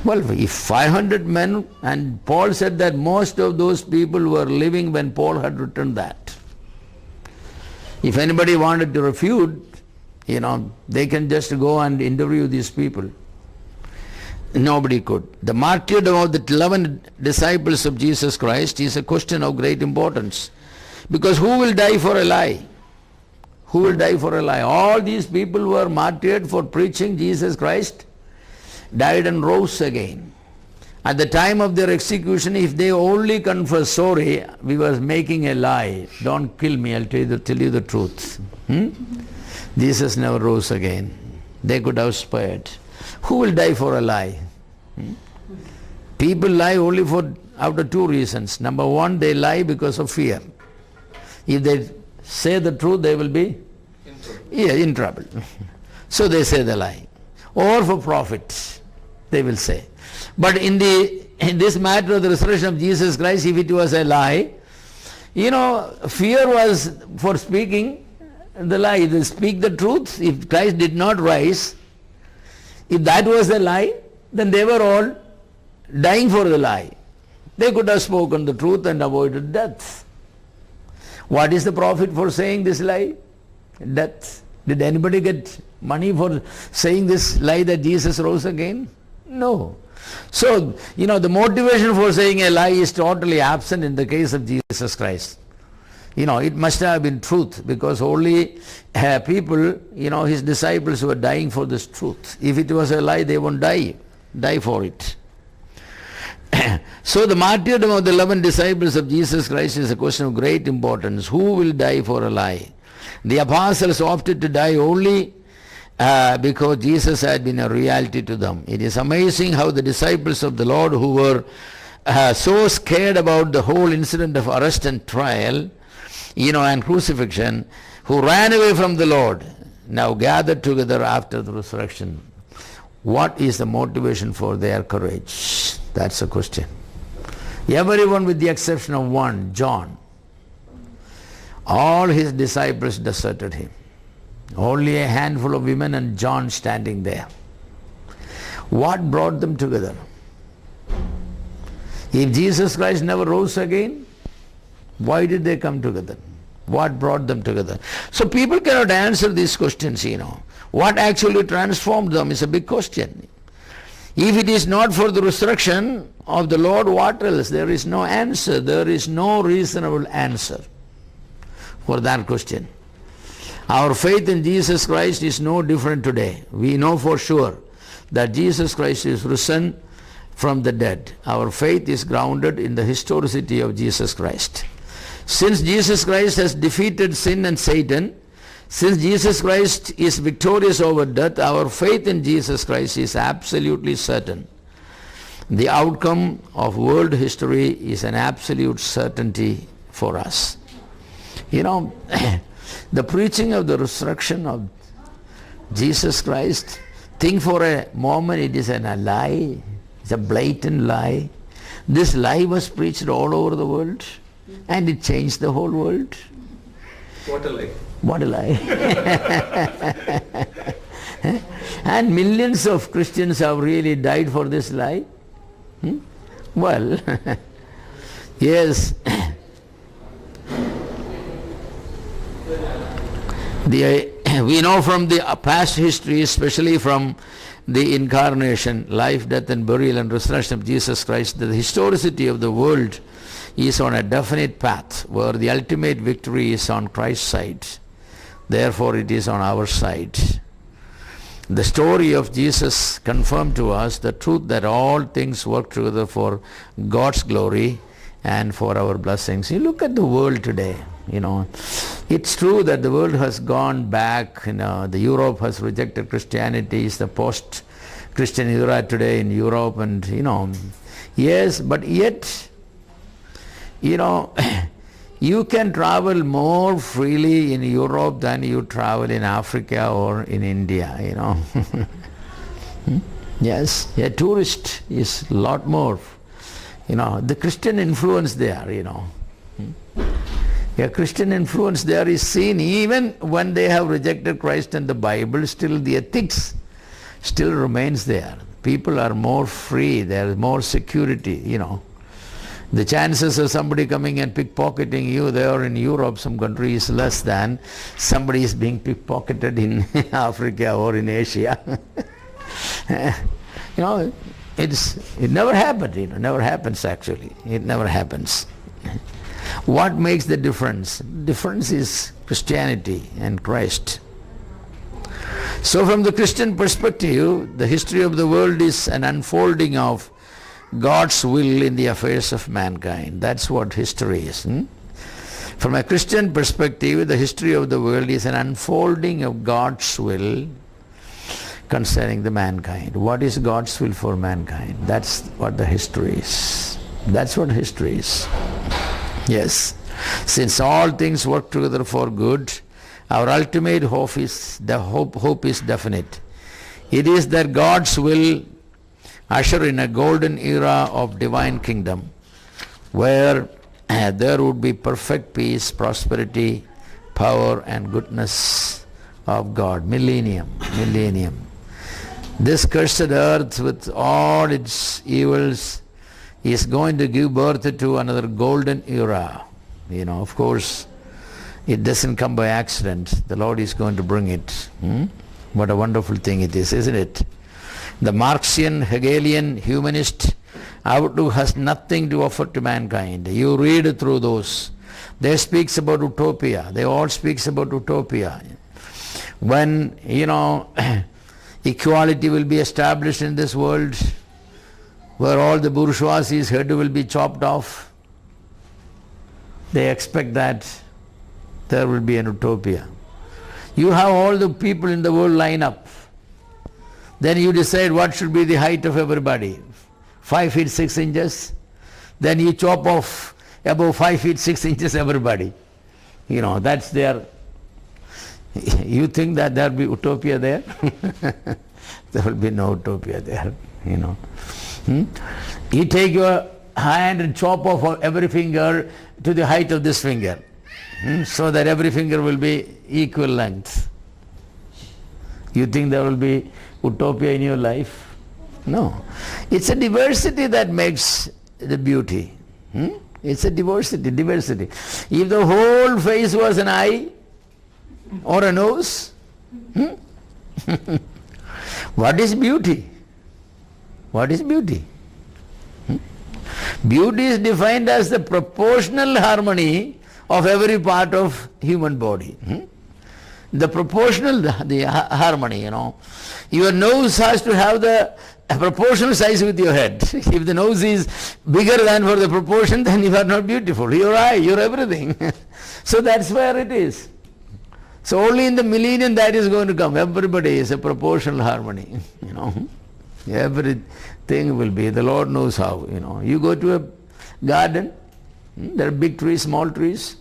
Well, if 500 men, and Paul said that most of those people were living when Paul had written that. If anybody wanted to refute, they can just go and interview these people. Nobody could. The martyrdom of the 11 disciples of Jesus Christ is a question of great importance. Because who will die for a lie? Who will die for a lie? All these people were martyred for preaching Jesus Christ, died and rose again. At the time of their execution, if they only confess, sorry, we were making a lie, don't kill me, I'll tell you the truth. Jesus never rose again. They could have spared. Who will die for a lie? People lie only out of two reasons. Number one, they lie because of fear. If they say the truth, they will be in trouble. So they say the lie. Or for profit, they will say. But in this matter of the resurrection of Jesus Christ, if it was a lie, fear was for speaking the lie. They speak the truth. If Christ did not rise, if that was a lie, then they were all dying for the lie. They could have spoken the truth and avoided death. What is the profit for saying this lie? Death. Did anybody get money for saying this lie that Jesus rose again? No. So, the motivation for saying a lie is totally absent in the case of Jesus Christ. It must have been truth, because only people, his disciples were dying for this truth. If it was a lie, they won't die for it. So the martyrdom of the 11 disciples of Jesus Christ is a question of great importance. Who will die for a lie? The apostles opted to die only because Jesus had been a reality to them. It is amazing how the disciples of the Lord, who were so scared about the whole incident of arrest and trial, and crucifixion, who ran away from the Lord, now gathered together after the resurrection. What is the motivation for their courage? That's the question. Everyone, with the exception of one, John, all his disciples deserted him. Only a handful of women and John standing there. What brought them together? If Jesus Christ never rose again, why did they come together? What brought them together? So people cannot answer these questions, What actually transformed them is a big question. If it is not for the resurrection of the Lord, what else? There is no answer. There is no reasonable answer for that question. Our faith in Jesus Christ is no different today. We know for sure that Jesus Christ is risen from the dead. Our faith is grounded in the historicity of Jesus Christ. Since Jesus Christ has defeated sin and Satan, since Jesus Christ is victorious over death, our faith in Jesus Christ is absolutely certain. The outcome of world history is an absolute certainty for us. The preaching of the resurrection of Jesus Christ, think for a moment it is a lie. It's a blatant lie. This lie was preached all over the world, and it changed the whole world. What a lie. What a lie. And millions of Christians have really died for this lie. Well, yes. we know from the past history, especially from the incarnation, life, death and burial and resurrection of Jesus Christ, that the historicity of the world is on a definite path where the ultimate victory is on Christ's side. Therefore it is on our side. The story of Jesus confirmed to us the truth that all things work together for God's glory and for our blessings. You look at the world today, it's true that the world has gone back, the Europe has rejected Christianity. It's the post-Christian era today in Europe, and yes, but yet, you can travel more freely in Europe than you travel in Africa or in India, Yes, a tourist is a lot more, the Christian influence there, A Christian influence there is seen even when they have rejected Christ and the Bible, still the ethics still remains there. People are more free, there is more security, The chances of somebody coming and pickpocketing you there in Europe, some country, is less than somebody is being pickpocketed in Africa or in Asia. It never happened, never happens actually. It never happens. What makes the difference? Difference is Christianity and Christ. So from the Christian perspective, the history of the world is an unfolding of God's will in the affairs of mankind. That's what history is. From a Christian perspective, the history of the world is an unfolding of God's will concerning the mankind. What is God's will for mankind? That's what the history is. That's what history is. Yes. Since all things work together for good, our ultimate hope is definite. It is that God's will usher in a golden era of divine kingdom where there would be perfect peace, prosperity, power and goodness of God. Millennium. This cursed earth with all its evils is going to give birth to another golden era. Of course, it doesn't come by accident. The Lord is going to bring it. What a wonderful thing it is, isn't it? The Marxian, Hegelian, humanist outlook has nothing to offer to mankind. You read through those. They speaks about utopia. They all speaks about utopia. When, equality will be established in this world, where all the bourgeoisie's head will be chopped off, they expect that there will be an utopia. You have all the people in the world line up. Then you decide what should be the height of everybody. 5 feet 6 inches. Then you chop off above 5 feet 6 inches everybody. That's their... You think that there will be utopia there? There will be no utopia there, You take your hand and chop off every finger to the height of this finger, so that every finger will be equal length. You think there will be utopia in your life? No. It's a diversity that makes the beauty. It's a diversity. If the whole face was an eye or a nose, what is beauty? What is beauty? Beauty is defined as the proportional harmony of every part of human body. The proportional harmony, Your nose has to have the proportional size with your head. If the nose is bigger than for the proportion, then you are not beautiful. Your eye, your everything. So that's where it is. So only in the millennium that is going to come. Everybody is a proportional harmony. Everything will be. The Lord knows how. You go to a garden, there are big trees, small trees.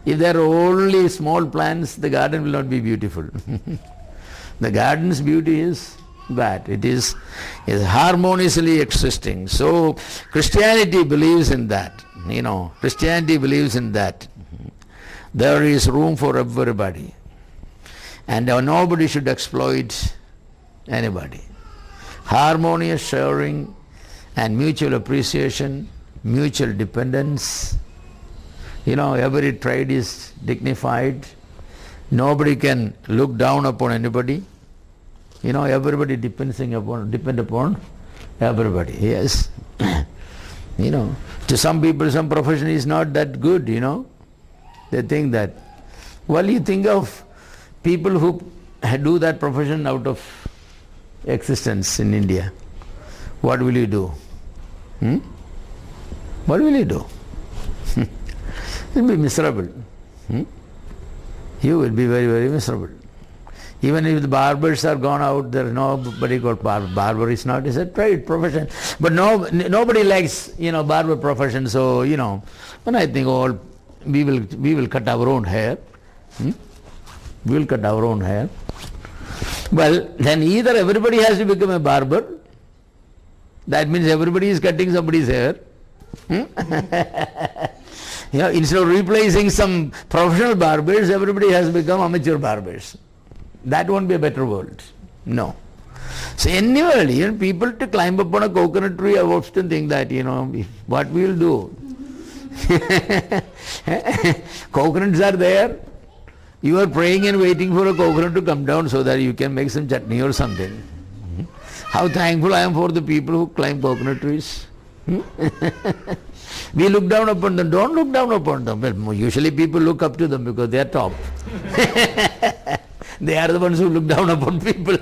If there are only small plants, the garden will not be beautiful. The garden's beauty is that it is harmoniously existing. So Christianity believes in that. Christianity believes in that. There is room for everybody. And nobody should exploit anybody. Harmonious sharing and mutual appreciation, mutual dependence. Every trade is dignified. Nobody can look down upon anybody. Everybody depend upon everybody. Yes. To some people, some profession is not that good, They think that. Well, you think of people who do that profession out of existence in India. What will you do? What will you do? You'll be miserable. You will be very, very miserable. Even if the barbers are gone out, there is nobody called barber is not. It's a trade profession. But nobody likes, barber profession. So, when I think, we will cut our own hair. We will cut our own hair. Well, then either everybody has to become a barber. That means everybody is cutting somebody's hair. Instead of replacing some professional barbers, everybody has become amateur barbers. That won't be a better world. No. So anyway, people to climb up on a coconut tree, I often think that, what we will do. Coconuts are there. You are praying and waiting for a coconut to come down so that you can make some chutney or something. How thankful I am for the people who climb coconut trees. We look down upon them. Don't look down upon them. Well, usually people look up to them because they are top. They are the ones who look down upon people.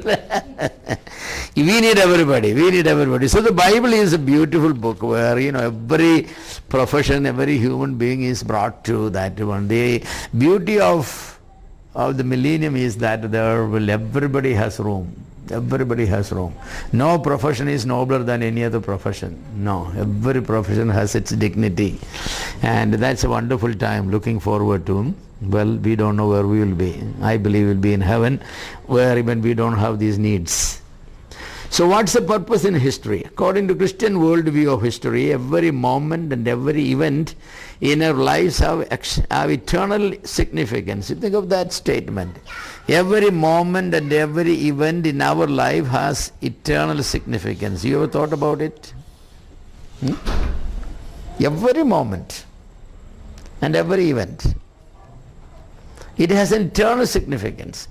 We need everybody. We need everybody. So the Bible is a beautiful book where, every profession, every human being is brought to that one. The beauty of the millennium is that everybody has room. Everybody has room. No profession is nobler than any other profession. No, every profession has its dignity. And that's a wonderful time, looking forward to. Well, we don't know where we will be. I believe we'll be in heaven, where even we don't have these needs. So what's the purpose in history? According to Christian worldview of history, every moment and every event in our lives have eternal significance. You think of that statement. Every moment and every event in our life has eternal significance. You ever thought about it? Every moment and every event. It has an eternal significance.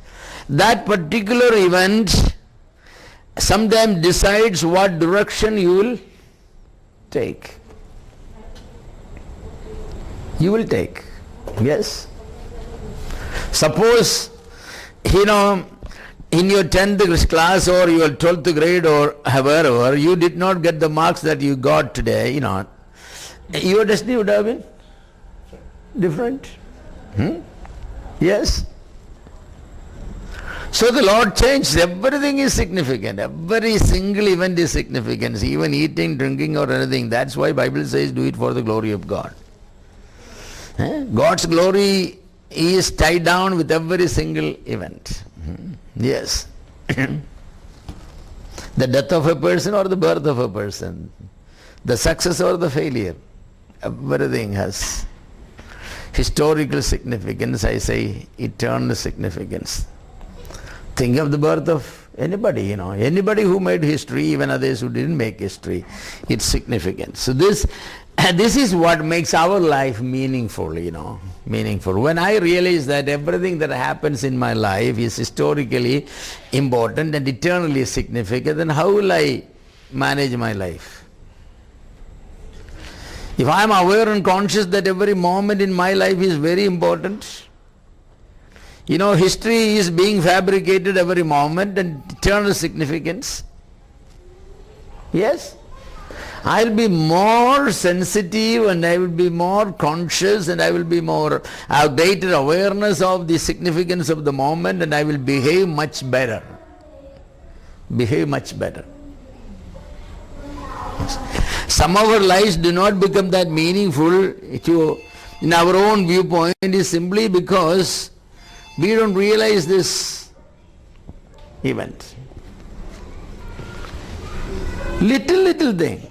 That particular event sometimes decides what direction you will take. You will take. Yes. Suppose, in your 10th class or your 12th grade or wherever, you did not get the marks that you got today, your destiny would have been different. Yes. So the Lord changed. Everything is significant. Every single event is significant. Even eating, drinking or anything. That's why Bible says do it for the glory of God. God's glory is tied down with every single event. Yes. The death of a person or the birth of a person. The success or the failure. Everything has historical significance, I say eternal significance. Think of the birth of anybody, anybody who made history, even others who didn't make history, it's significant. So this is what makes our life meaningful, meaningful. When I realize that everything that happens in my life is historically important and eternally significant, then how will I manage my life? If I am aware and conscious that every moment in my life is very important, history is being fabricated every moment and eternal significance. Yes? I will be more sensitive and I will be more conscious and I will be have greater awareness of the significance of the moment and I will behave much better. Behave much better. Some of our lives do not become that meaningful in our own viewpoint is simply because we don't realize this event. Little thing.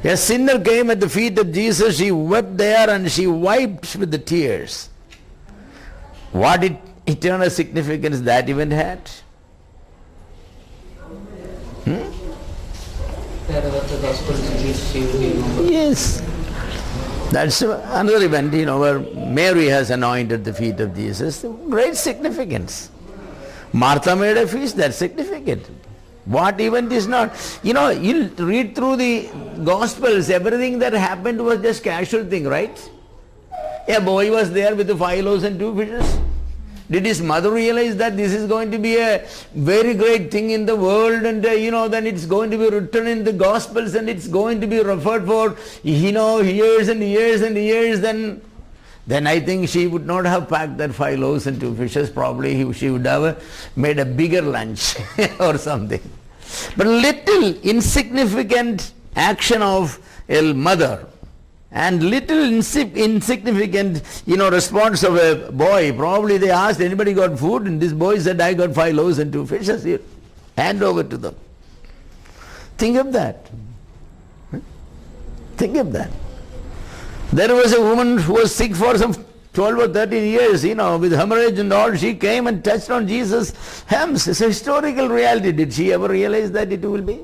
A sinner came at the feet of Jesus, she wept there and she wiped with the tears. What eternal significance that event had? The gospel is Yes. That's another event, where Mary has anointed the feet of Jesus. Great significance. Martha made a feast, that's significant. What event is not? You read through the Gospels, everything that happened was just casual thing, right? A boy was there with the 5 loaves and 2 fishes. Did his mother realize that this is going to be a very great thing in the world, and then it's going to be written in the Gospels and it's going to be referred for years and years and years, then I think she would not have packed that 5 loaves and 2 fishes. Probably she would have made a bigger lunch or something. But little insignificant action of a mother and little insignificant response of a boy. Probably they asked, anybody got food? And this boy said, I got 5 loaves and 2 fishes here. Hand over to them. Think of that. Think of that. There was a woman who was sick for some 12 or 13 years, with hemorrhage and all. She came and touched on Jesus' hems. It's a historical reality. Did she ever realize that it will be?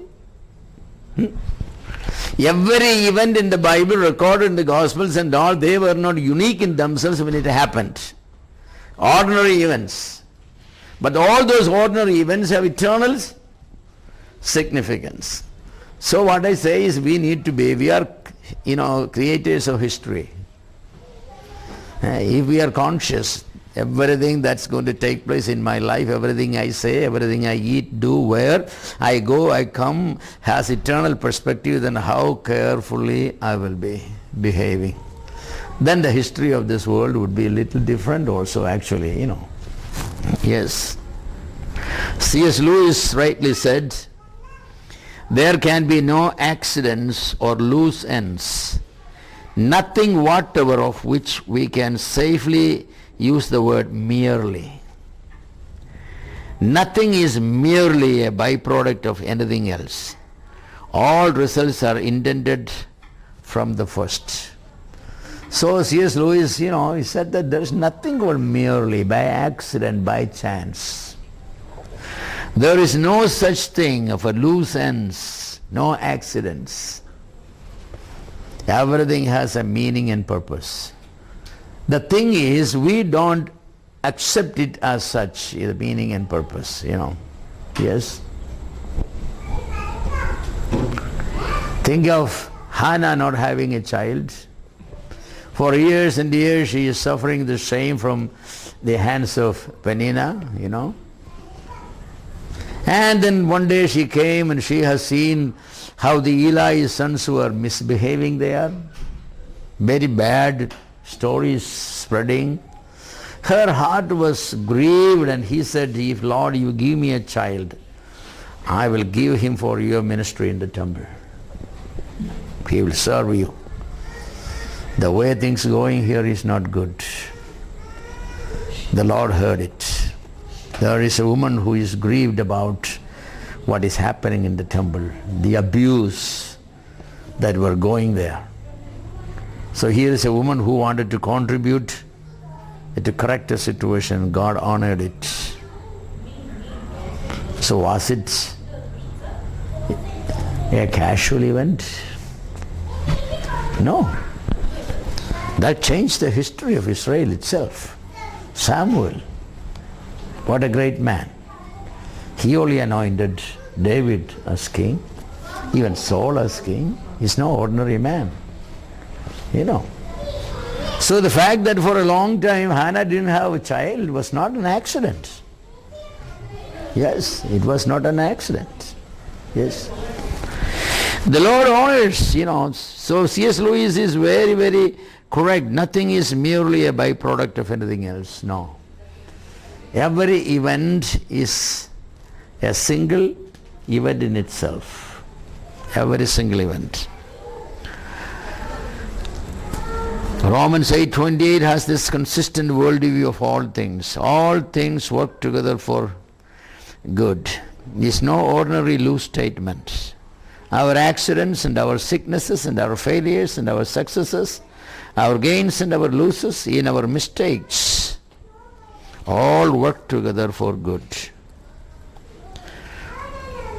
Every event in the Bible recorded in the Gospels and all, they were not unique in themselves when it happened. Ordinary events. But all those ordinary events have eternal significance. So what I say is we are creators of history. If we are conscious, everything that's going to take place in my life, everything I say, everything I eat, do, where I go, I come, has eternal perspective, then how carefully I will be behaving. Then the history of this world would be a little different also, actually, Yes. C.S. Lewis rightly said, there can be no accidents or loose ends, nothing whatever of which we can safely use the word merely. Nothing is merely a byproduct of anything else. All results are intended from the first. So C.S. Lewis, he said that there is nothing called merely, by accident, by chance. There is no such thing of a loose ends, no accidents. Everything has a meaning and purpose. The thing is, we don't accept it as such, the meaning and purpose, Yes? Think of Hannah not having a child. For years and years she is suffering the shame from the hands of Peninnah, And then one day she came and she has seen how the Eli's sons were misbehaving there. Very bad stories spreading. Her heart was grieved, and he said, if Lord you give me a child, I will give him for your ministry in the temple. He will serve you. The way things are going here is not good. The Lord heard it. There is a woman who is grieved about what is happening in the temple, the abuse that were going there. So here is a woman who wanted to contribute to correct the situation. God honored it. So was it a casual event? No. That changed the history of Israel itself. Samuel, what a great man. He only anointed David as king, even Saul as king. He's no ordinary man. So the fact that for a long time Hannah didn't have a child was not an accident. Yes, it was not an accident. Yes. The Lord honors, So C.S. Lewis is very, very correct. Nothing is merely a byproduct of anything else. No. Every event is a single event in itself. Every single event. Romans 8:28 has this consistent worldview of all things. All things work together for good. It's no ordinary loose statement. Our accidents and our sicknesses and our failures and our successes, our gains and our losses, in our mistakes, all work together for good.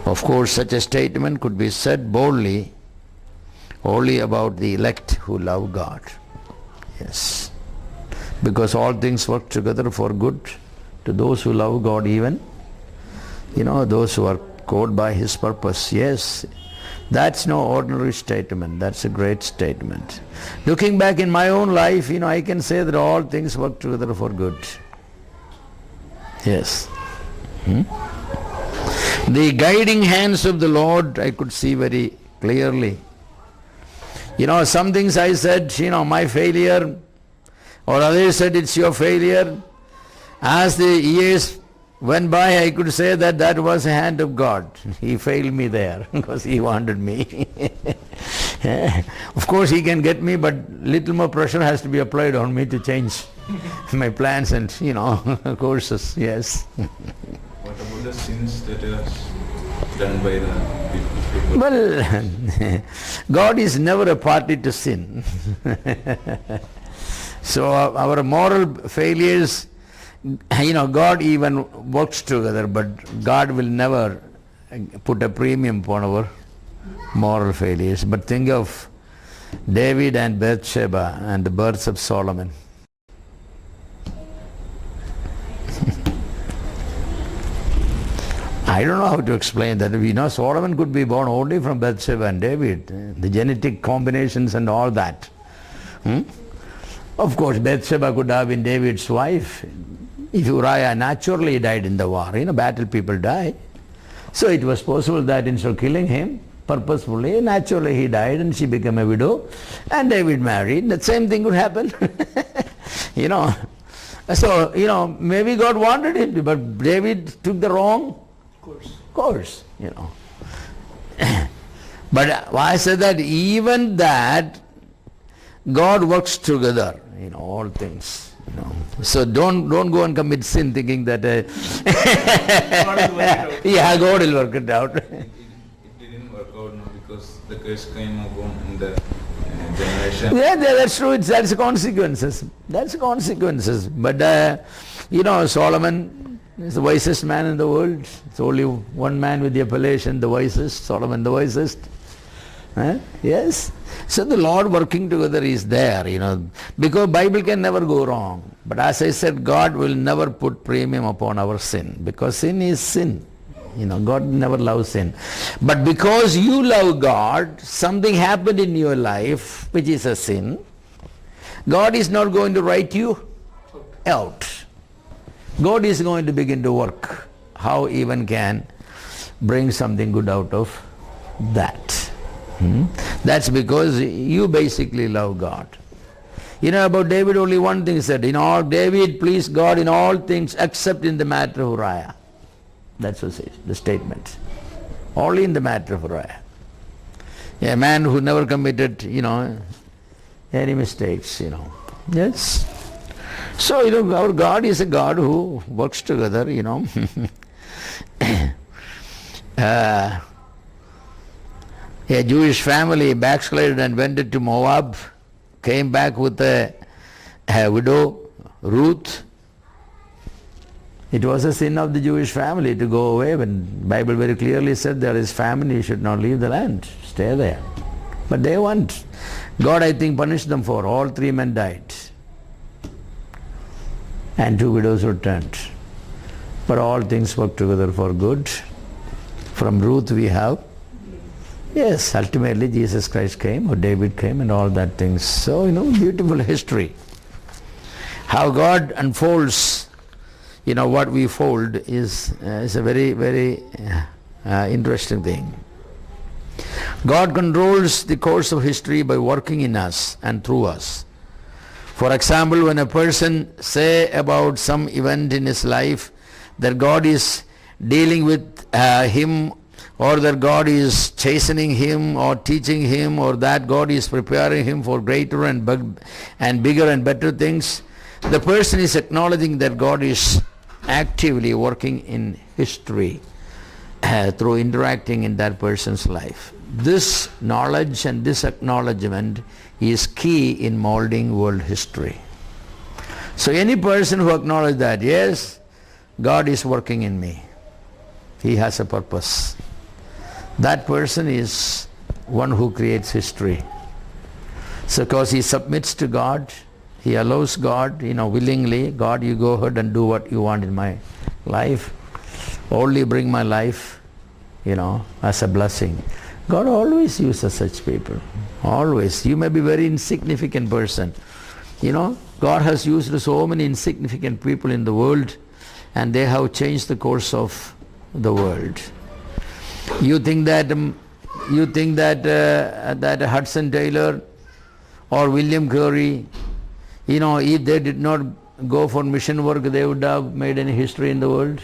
Of course, such a statement could be said boldly only about the elect who love God. Yes. Because all things work together for good to those who love God, even, those who are called by His purpose. Yes. That's no ordinary statement. That's a great statement. Looking back in my own life, I can say that all things work together for good. Yes. The guiding hands of the Lord I could see very clearly. Some things I said, my failure, or others said it's your failure. As the years went by, I could say that was a hand of God. He failed me there because He wanted me. Of course He can get me, but little more pressure has to be applied on me to change my plans and, courses. Yes. What about the sins that are done by the people? Well, God is never a party to sin. So our moral failures, God even works together, but God will never put a premium upon our moral failures. But think of David and Bathsheba and the birth of Solomon. I don't know how to explain that. Solomon could be born only from Bathsheba and David. The genetic combinations and all that. Of course, Bathsheba could have been David's wife. If Uriah naturally died in the war, battle people die. So it was possible that instead of killing him purposefully, naturally he died and she became a widow and David married. The same thing could happen. So, maybe God wanted him to, but David took the wrong course. But I said that even that God works together, all things. So don't go and commit sin thinking that God will work it out. It didn't work out now because the curse came upon in the generation. Yeah, that's true. That's consequences. But Solomon is the wisest man in the world. It's only one man with the appellation, the wisest. Solomon the wisest. Yes. So the Lord working together is there, because Bible can never go wrong. But as I said, God will never put premium upon our sin, because sin is sin. God never loves sin. But because you love God, something happened in your life which is a sin. God is not going to write you out. God is going to begin to work. How even can bring something good out of that? That's because you basically love God. About David, only one thing said, David pleased God in all things except in the matter of Uriah. That's the statement. Only in the matter of Uriah. A man who never committed, any mistakes, Yes. So, our God is a God who works together, A Jewish family backslided and went to Moab, came back with a widow, Ruth. It was a sin of the Jewish family to go away when the Bible very clearly said there is famine, you should not leave the land, stay there. But they went. God, I think, punished them for all 3 men died. And 2 widows returned. But all things work together for good. From Ruth we have, yes, ultimately Jesus Christ came, or David came, and all that things. So, beautiful history. How God unfolds, what we fold is a very, very interesting thing. God controls the course of history by working in us and through us. For example, when a person say about some event in his life that God is dealing with him, or that God is chastening him or teaching him, or that God is preparing him for greater and bigger and better things, the person is acknowledging that God is actively working in history through interacting in that person's life. This knowledge and this acknowledgement is key in molding world history. So any person who acknowledges that, yes, God is working in me, He has a purpose, that person is one who creates history. So because he submits to God, he allows God, willingly, God, you go ahead and do what you want in my life. Only bring my life, as a blessing. God always uses such people. Always. You may be a very insignificant person. God has used so many insignificant people in the world, and they have changed the course of the world. You think that that Hudson Taylor or William Carey, if they did not go for mission work, they would have made any history in the world?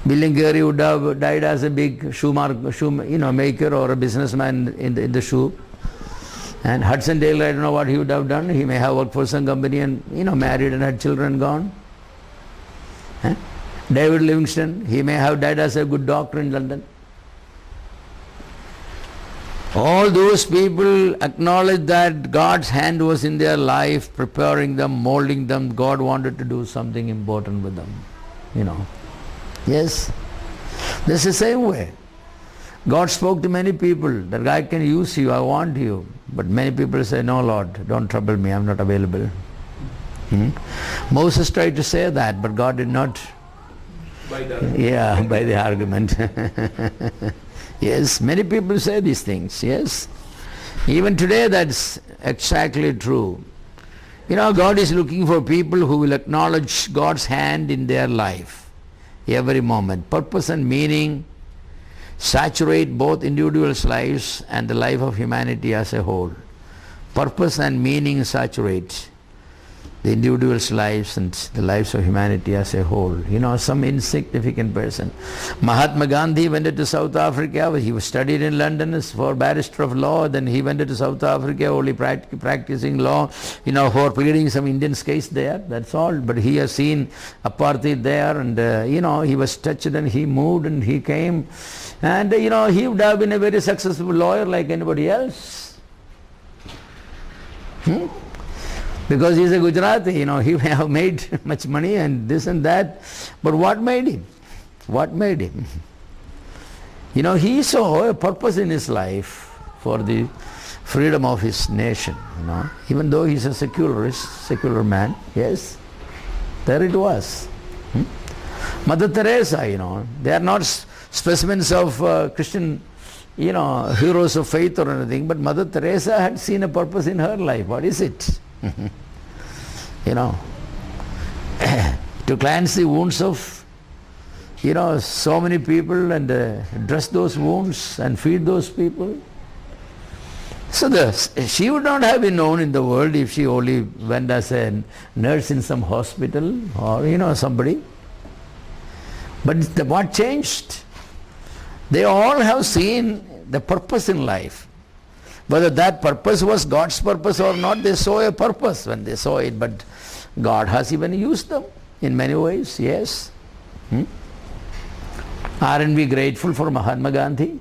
William Carey would have died as a big maker or a businessman in the shoe. And Hudson Taylor, I don't know what he would have done. He may have worked for some company and married and had children, gone. David Livingstone, he may have died as a good doctor in London. All those people acknowledge that God's hand was in their life, preparing them, molding them. God wanted to do something important with them. Yes. This is the same way. God spoke to many people that God can use you, I want you. But many people say, no Lord, don't trouble me, I'm not available. Moses tried to say that, but God did not. By the argument. Yes, many people say these things, yes. Even today that's exactly true. God is looking for people who will acknowledge God's hand in their life every moment. Purpose and meaning saturate both individuals' lives and the life of humanity as a whole. Purpose and meaning saturate the individuals' lives and the lives of humanity as a whole. Some insignificant person. Mahatma Gandhi went to South Africa. He was studied in London for barrister of law. Then he went to South Africa only practicing law, for pleading some Indians case there. That's all. But he has seen apartheid there, and he was touched and he moved and he came. And he would have been a very successful lawyer like anybody else. Because he's a Gujarati, he may have made much money and this and that. But what made him? What made him? He saw a purpose in his life for the freedom of his nation, Even though he's a secular man, yes, there it was. Mother Teresa, they are not specimens of Christian, heroes of faith or anything, but Mother Teresa had seen a purpose in her life. What is it? To cleanse the wounds of so many people and dress those wounds and feed those people. So she would not have been known in the world if she only went as a nurse in some hospital or somebody. But what changed? They all have seen the purpose in life. Whether that purpose was God's purpose or not, they saw a purpose when they saw it. But God has even used them in many ways, yes. Aren't we grateful for Mahatma Gandhi?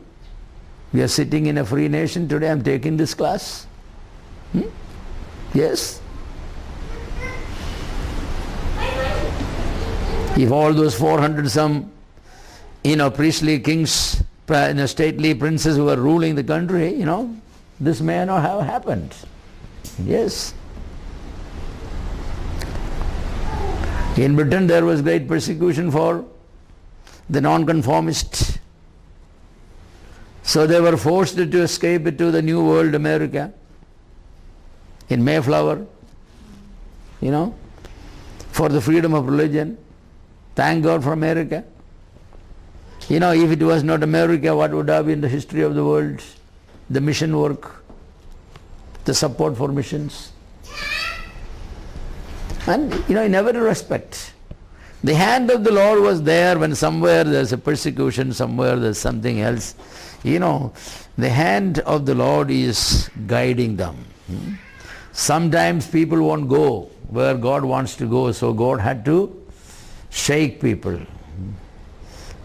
We are sitting in a free nation today. I am taking this class. Yes. If all those 400 some, priestly kings, stately princes who were ruling the country, this may not have happened. Yes. In Britain there was great persecution for the nonconformists. So they were forced to escape to the New World America in Mayflower, for the freedom of religion. Thank God for America. If it was not America, what would have been the history of the world? The mission work, the support for missions. And in every respect, the hand of the Lord was there when somewhere there's a persecution, somewhere there's something else. The hand of the Lord is guiding them. Sometimes people won't go where God wants to go, so God had to shake people.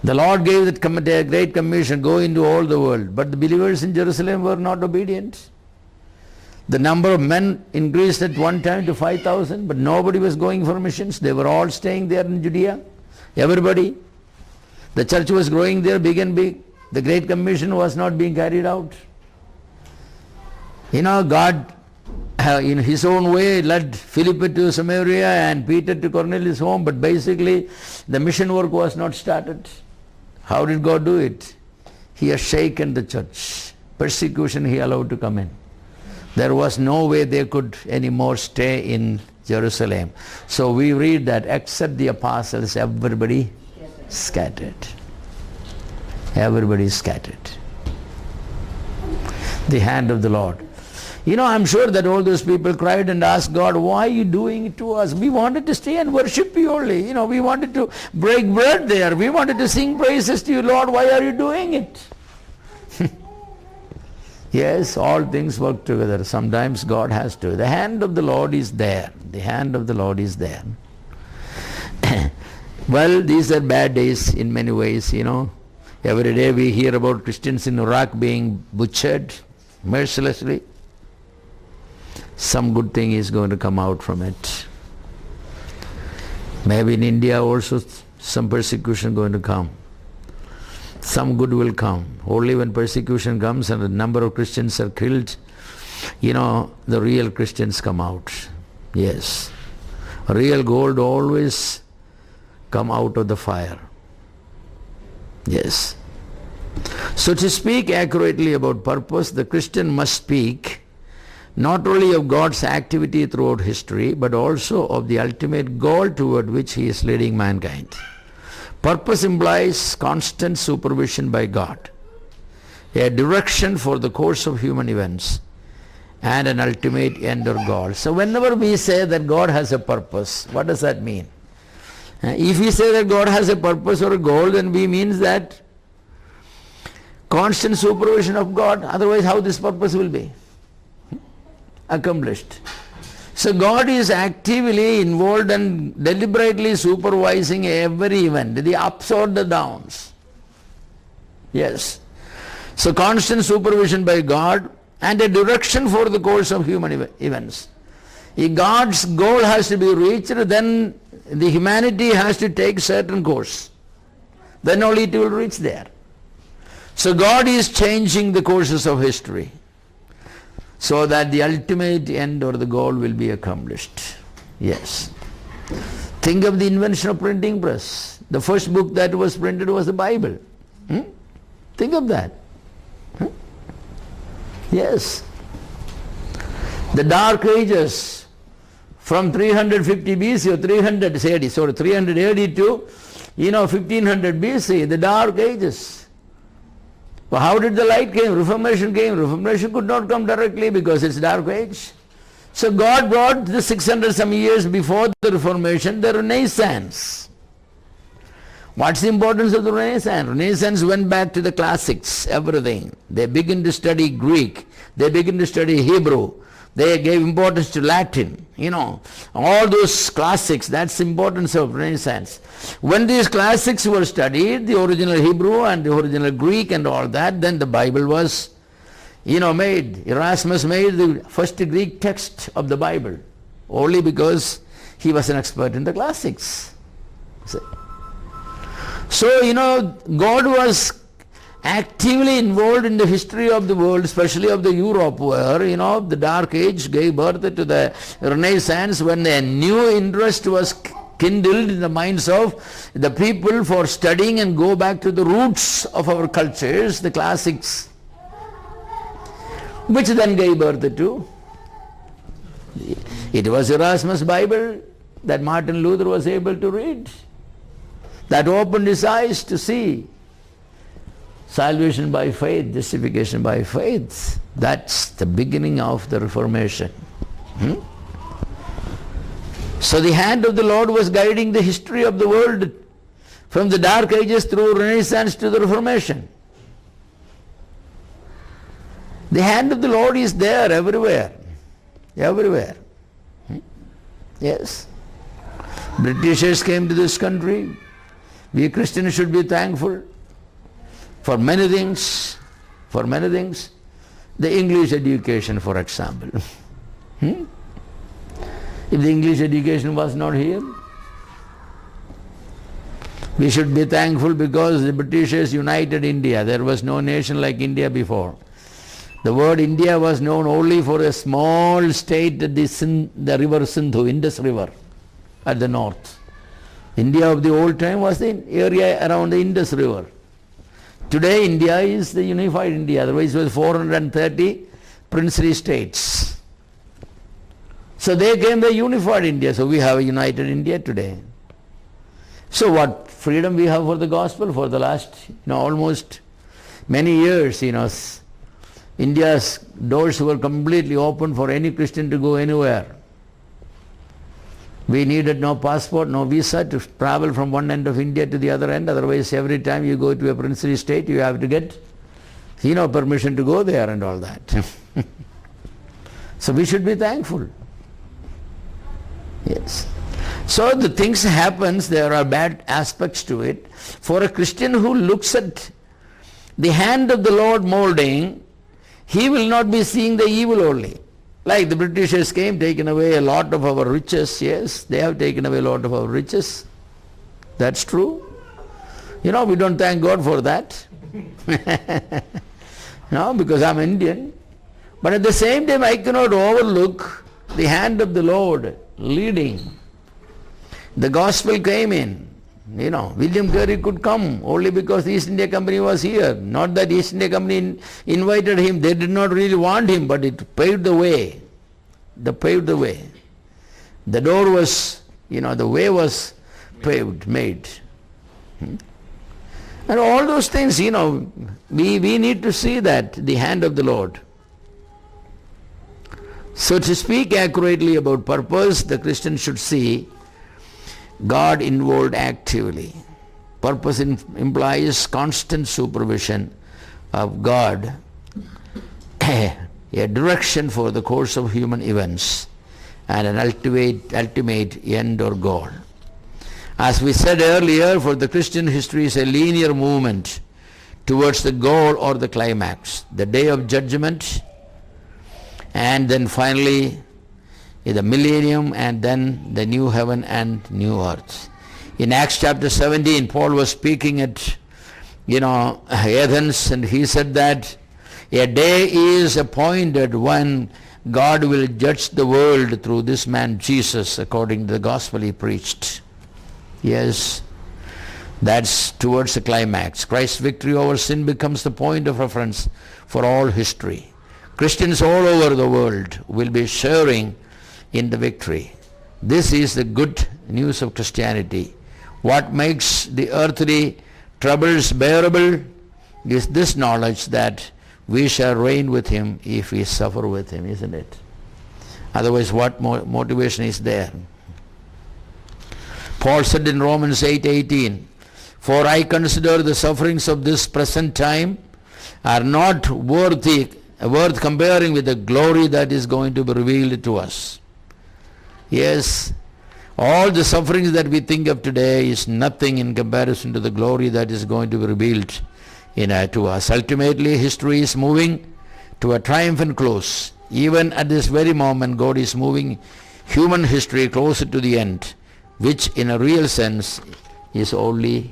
The Lord gave that great commission, go into all the world. But the believers in Jerusalem were not obedient. The number of men increased at one time to 5,000, but nobody was going for missions. They were all staying there in Judea. Everybody. The church was growing there big and big. The Great Commission was not being carried out. God in his own way led Philip to Samaria and Peter to Cornelius' home, but basically the mission work was not started. How did God do it? He has shaken the church. Persecution he allowed to come in. There was no way they could anymore stay in Jerusalem. So we read that except the apostles, everybody scattered. Everybody scattered. The hand of the Lord. I'm sure that all those people cried and asked God, why are you doing it to us? We wanted to stay and worship you only. We wanted to break bread there. We wanted to sing praises to you, Lord. Why are you doing it? Yes, all things work together. Sometimes God has to. The hand of the Lord is there. The hand of the Lord is there. Well, these are bad days in many ways, Every day we hear about Christians in Iraq being butchered mercilessly. Some good thing is going to come out from it. Maybe in India also some persecution going to come. Some good will come. Only when persecution comes and a number of Christians are killed, the real Christians come out. Yes. Real gold always come out of the fire. Yes. So to speak accurately about purpose, the Christian must speak not only of God's activity throughout history, but also of the ultimate goal toward which he is leading mankind. Purpose implies constant supervision by God, a direction for the course of human events, and an ultimate end or goal. So whenever we say that God has a purpose, what does that mean? If we say that God has a purpose or a goal, then we means that constant supervision of God, otherwise how this purpose will be accomplished. So God is actively involved and deliberately supervising every event, the ups or the downs. Yes. So constant supervision by God and a direction for the course of human events. If God's goal has to be reached, then the humanity has to take certain course. Then only it will reach there. So God is changing the courses of history, so that the ultimate end or the goal will be accomplished. Yes. Think of the invention of printing press. The first book that was printed was the Bible. Think of that. Yes. The Dark Ages, from 350 BC or 300 AD to 1500 BC, the Dark Ages. Well, how did the light came? Reformation came. Reformation could not come directly because it's Dark Age. So God brought the 600 some years before the Reformation, the Renaissance. What's the importance of the Renaissance? Renaissance went back to the classics, everything. They began to study Greek. They began to study Hebrew. They gave importance to Latin, all those classics. That's the importance of Renaissance. When these classics were studied, the original Hebrew and the original Greek and all that, then the Bible was, made. Erasmus made the first Greek text of the Bible, only because he was an expert in the classics. So, God was actively involved in the history of the world, especially of the Europe, where, the Dark Age gave birth to the Renaissance, when a new interest was kindled in the minds of the people for studying and go back to the roots of our cultures, the classics, which then gave birth to, it was Erasmus' Bible that Martin Luther was able to read, that opened his eyes to see salvation by faith, justification by faith. That's the beginning of the Reformation. So the hand of the Lord was guiding the history of the world from the Dark Ages through Renaissance to the Reformation. The hand of the Lord is there everywhere. Everywhere. Yes. Britishers came to this country. We Christians should be thankful for many things. For many things. The English education, for example. If the English education was not here, We should be thankful because the Britishers united India. There was no nation like India before. The word India was known only for a small state at the river Sindhu, Indus River, at the north. India of the old time was the area around the Indus River. Today India is the unified India, otherwise it was 430 princely states. So they came, they unified India, so we have a united India today. So what freedom we have for the gospel for the last, almost many years, India's doors were completely open for any Christian to go anywhere. We needed no passport, no visa to travel from one end of India to the other end. Otherwise, every time you go to a princely state, you have to get, permission to go there and all that. So we should be thankful. Yes. So the things happens, there are bad aspects to it. For a Christian who looks at the hand of the Lord molding, he will not be seeing the evil only. Like the Britishers came, taken away a lot of our riches. Yes, they have taken away a lot of our riches. That's true. We don't thank God for that. No, because I'm Indian. But at the same time, I cannot overlook the hand of the Lord leading. The gospel came in. William Carey could come only because the East India Company was here. Not that East India Company invited him. They did not really want him, but it paved the way. They paved the way. The door was, the way was paved, made. And all those things, we need to see that, the hand of the Lord. So to speak accurately about purpose, the Christian should see God involved actively. Purpose implies constant supervision of God, a direction for the course of human events, and an ultimate end or goal. As we said earlier, for the Christian, history is a linear movement towards the goal or the climax, the day of judgment, and then finally the millennium, and then the new heaven and new earth. In Acts chapter 17, Paul was speaking at Athens, and he said that a day is appointed when God will judge the world through this man Jesus, according to the gospel he preached. Yes, that's towards the climax. Christ's victory over sin becomes the point of reference for all history. Christians all over the world will be sharing in the victory. This is the good news of Christianity. What makes the earthly troubles bearable is this knowledge that we shall reign with him if we suffer with him, isn't it? Otherwise, what motivation is there? Paul said in Romans 8:18, "For I consider the sufferings of this present time are not worth comparing with the glory that is going to be revealed to us." Yes, all the sufferings that we think of today is nothing in comparison to the glory that is going to be revealed to us. Ultimately, history is moving to a triumphant close. Even at this very moment, God is moving human history closer to the end, which in a real sense is only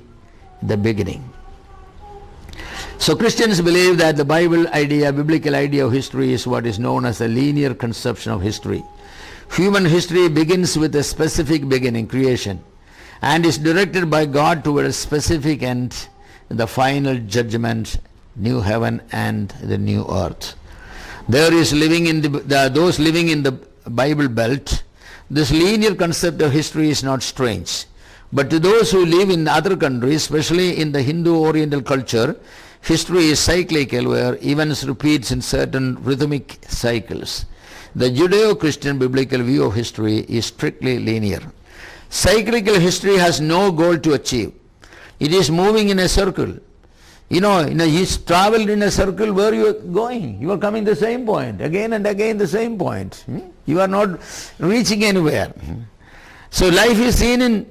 the beginning. So Christians believe that the biblical idea of history is what is known as a linear conception of history. Human history begins with a specific beginning, creation, and is directed by God toward a specific end, the final judgment, new heaven and the new earth. There is those living in the Bible Belt. This linear concept of history is not strange. But to those who live in other countries, especially in the Hindu Oriental culture, history is cyclical, where events repeat in certain rhythmic cycles. The Judeo-Christian biblical view of history is strictly linear. Cyclical history has no goal to achieve. It is moving in a circle. He's traveled in a circle. Where you are going? You are coming the same point, again and again the same point. You are not reaching anywhere. So life is seen in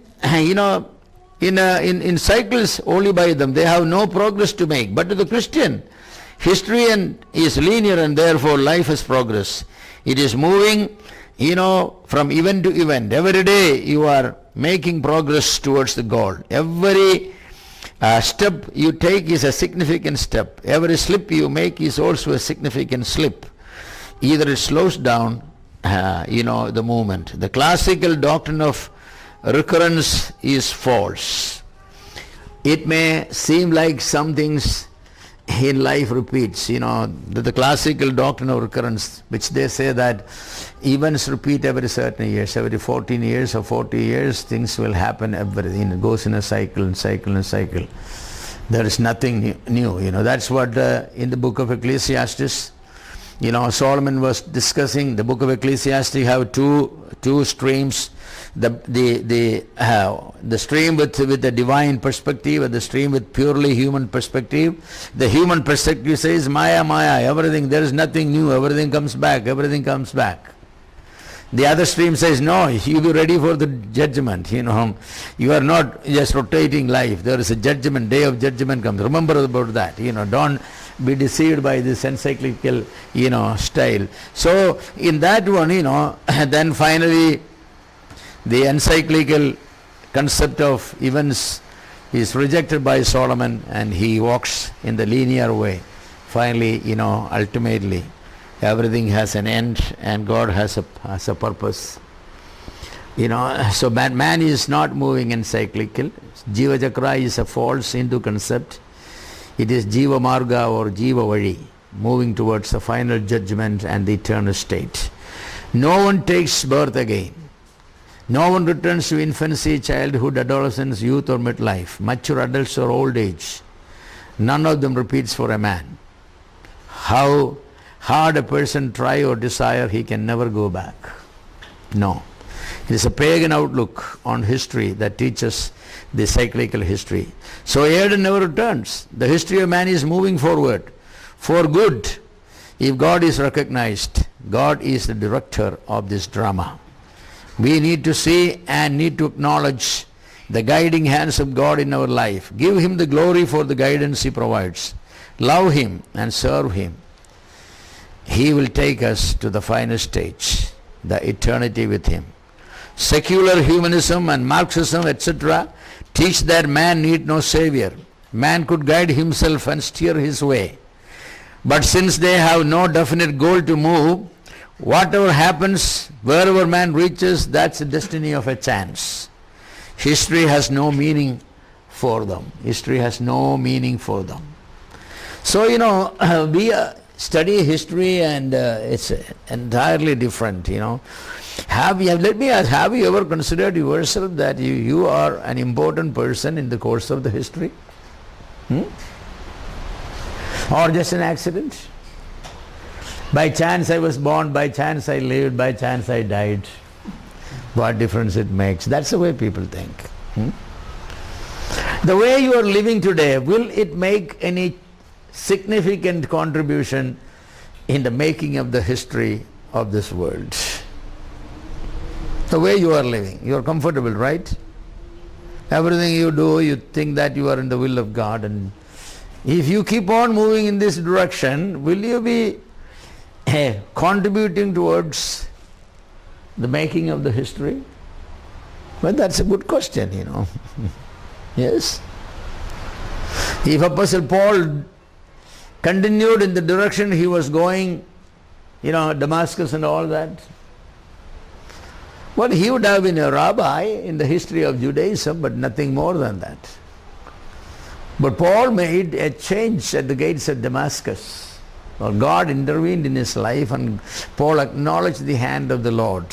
cycles only by them. They have no progress to make. But to the Christian, History is linear and therefore life is progress. It is moving, from event to event. Every day you are making progress towards the goal. Every step you take is a significant step. Every slip you make is also a significant slip. Either it slows down, the movement. The classical doctrine of recurrence is false. It may seem like some things in life repeats, the classical doctrine of recurrence, which they say that events repeat every certain years, every 14 years or 40 years, things will happen, everything. It goes in a cycle and cycle and cycle. There is nothing new, That's what in the book of Ecclesiastes, Solomon was discussing. The book of Ecclesiastes have two streams. The stream with the divine perspective and the stream with purely human perspective. The human perspective says Maya, everything, there is nothing new, everything comes back. The other stream says no, you be ready for the judgment. You are not just rotating life. There is a judgment, day of judgment comes. Remember about that. Don't be deceived by this encyclical style. So in that one, then finally the encyclical concept of events is rejected by Solomon, and he walks in the linear way. Finally, ultimately everything has an end and God has a purpose. So man is not moving in cyclical. Jiva Chakra is a false Hindu concept. It is Jiva Marga or Jiva Vadi, moving towards the final judgment and the eternal state. No one takes birth again. No one returns to infancy, childhood, adolescence, youth or midlife, mature adults or old age. None of them repeats for a man. How hard a person try or desire, he can never go back. No. It is a pagan outlook on history that teaches the cyclical history. So Eden never returns. The history of man is moving forward for good. If God is recognized, God is the director of this drama. We need to see and need to acknowledge the guiding hands of God in our life. Give Him the glory for the guidance He provides. Love Him and serve Him. He will take us to the final stage, the eternity with Him. Secular humanism and Marxism, etc., teach that man need no savior. Man could guide himself and steer his way. But since they have no definite goal to move, whatever happens, wherever man reaches, that's the destiny of a chance. History has no meaning for them. History has no meaning for them. So, we study history and it's entirely different, Let me ask, have you ever considered yourself that you are an important person in the course of the history? Or just an accident? By chance I was born, by chance I lived, by chance I died. What difference it makes? That's the way people think. The way you are living today, will it make any significant contribution in the making of the history of this world? The way you are living, you are comfortable, right? Everything you do, you think that you are in the will of God, and if you keep on moving in this direction, will you be contributing towards the making of the history? Well, that's a good question, Yes. If Apostle Paul continued in the direction he was going, Damascus and all that, well, he would have been a rabbi in the history of Judaism, but nothing more than that. But Paul made a change at the gates of Damascus. Well, God intervened in his life and Paul acknowledged the hand of the Lord.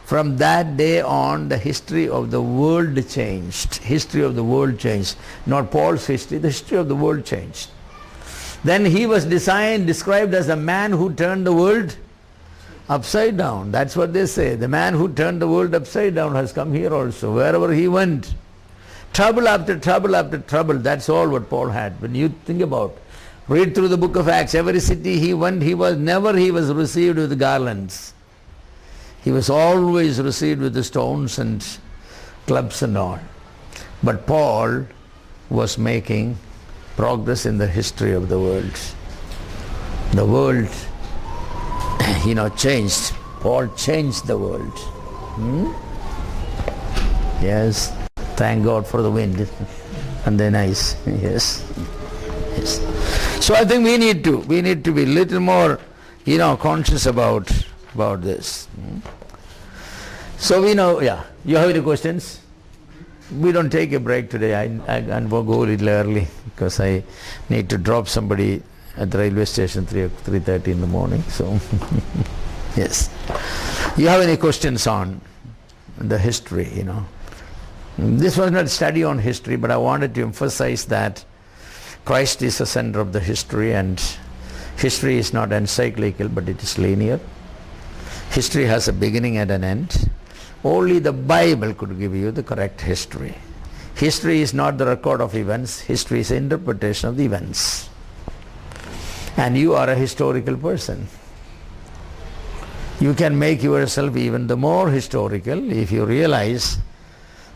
From that day on, the history of the world changed. History of the world changed. Not Paul's history, the history of the world changed. Then he was described as a man who turned the world upside down. That's what they say. The man who turned the world upside down has come here also. Wherever he went, trouble after trouble after trouble. That's all what Paul had. When you think about, read through the book of Acts, every city he went, he was received with garlands. He was always received with the stones and clubs and all. But Paul was making progress in the history of the world. The world, changed. Paul changed the world. Yes. Thank God for the wind and the ice. Yes. Yes. So I think we need to be a little more, conscious about this. So we know, You have any questions? We don't take a break today. I will go a little early because I need to drop somebody at the railway station 3:30 in the morning. So, yes. You have any questions on the history, This was not a study on history, but I wanted to emphasize that Christ is the center of the history, and history is not encyclical, but it is linear. History has a beginning and an end. Only the Bible could give you the correct history. History is not the record of events. History is the interpretation of the events. And you are a historical person. You can make yourself even the more historical if you realize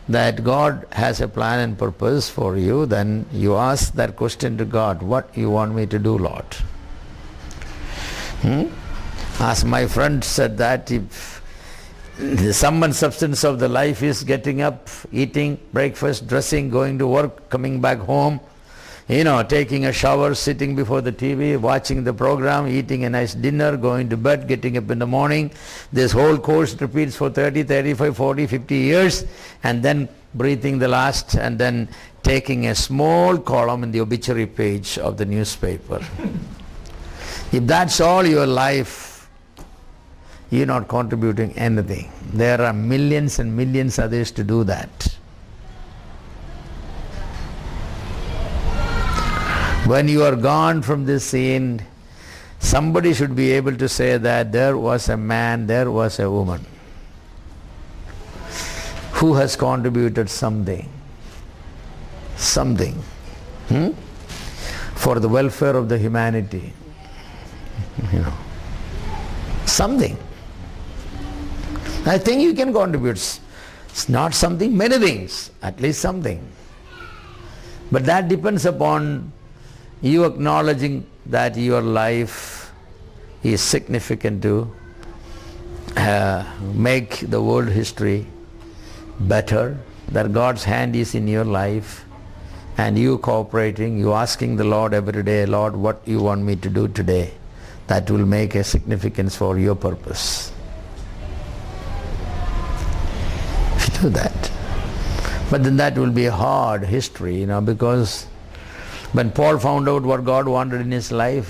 that God has a plan and purpose for you. Then you ask that question to God, what you want me to do, Lord? As my friend said, that if the sum and substance of the life is getting up, eating breakfast, dressing, going to work, coming back home, taking a shower, sitting before the TV, watching the program, eating a nice dinner, going to bed, getting up in the morning. This whole course repeats for 30, 35, 40, 50 years, and then breathing the last, and then taking a small column in the obituary page of the newspaper. If that's all your life, you're not contributing anything. There are millions and millions others to do that. When you are gone from this scene, somebody should be able to say that there was a man, there was a woman who has contributed something for the welfare of the humanity. Something. I think you can contribute. It's not something, many things, at least something. But that depends upon you acknowledging that your life is significant to make the world history better, that God's hand is in your life, and you cooperating, you asking the Lord every day, Lord, what you want me to do today, that will make a significance for your purpose. If you do that. But then that will be a hard history, because when Paul found out what God wanted in his life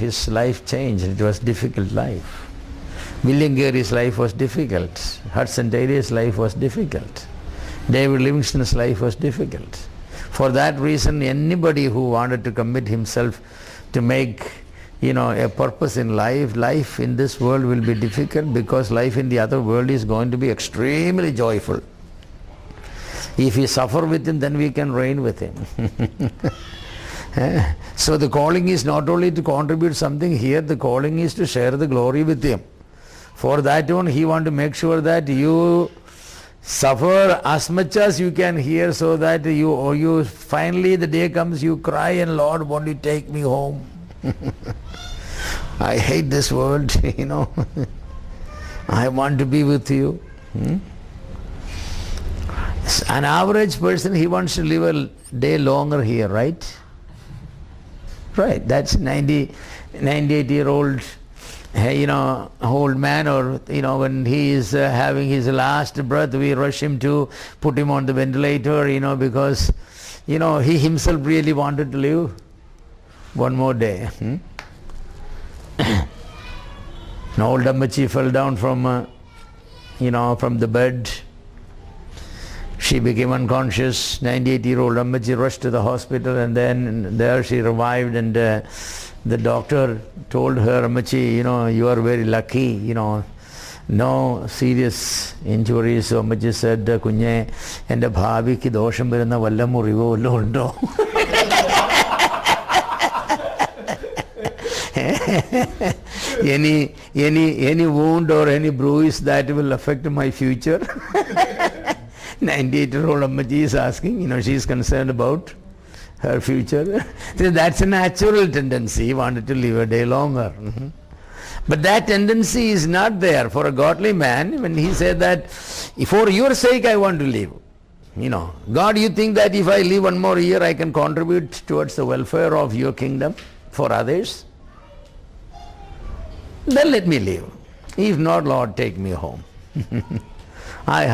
changed. It was a difficult life. William Carey's life was difficult. Hudson Taylor's life was difficult. David Livingstone's life was difficult. For that reason, anybody who wanted to commit himself to make a purpose in life in this world will be difficult, because life in the other world is going to be extremely joyful. If we suffer with him, then we can reign with him. So the calling is not only to contribute something here, the calling is to share the glory with him. For that one, he wants to make sure that you suffer as much as you can here, so that you finally the day comes, you cry, and Lord, won't you take me home? I hate this world, I want to be with you. An average person, he wants to live a day longer here, right? Right, that's 98-year-old, old man, or, when he is having his last breath, we rush him to put him on the ventilator, because, he himself really wanted to live one more day. An old Ammachi fell down from the bed. She became unconscious. 98-year-old Ammachi rushed to the hospital, and then there she revived, and the doctor told her, Ammachi, you are very lucky, no serious injuries. So Ammachi said, Kunye, ende bhavikku dosham varuna valla murivo vallo undo? Any wound or any bruise that will affect my future? 98-year-old Ammaji is asking, she is concerned about her future. So that's a natural tendency. He wanted to live a day longer. But that tendency is not there for a godly man when he said that, for your sake I want to live. God, you think that if I live one more year I can contribute towards the welfare of your kingdom for others? Then let me live. If not, Lord, take me home. I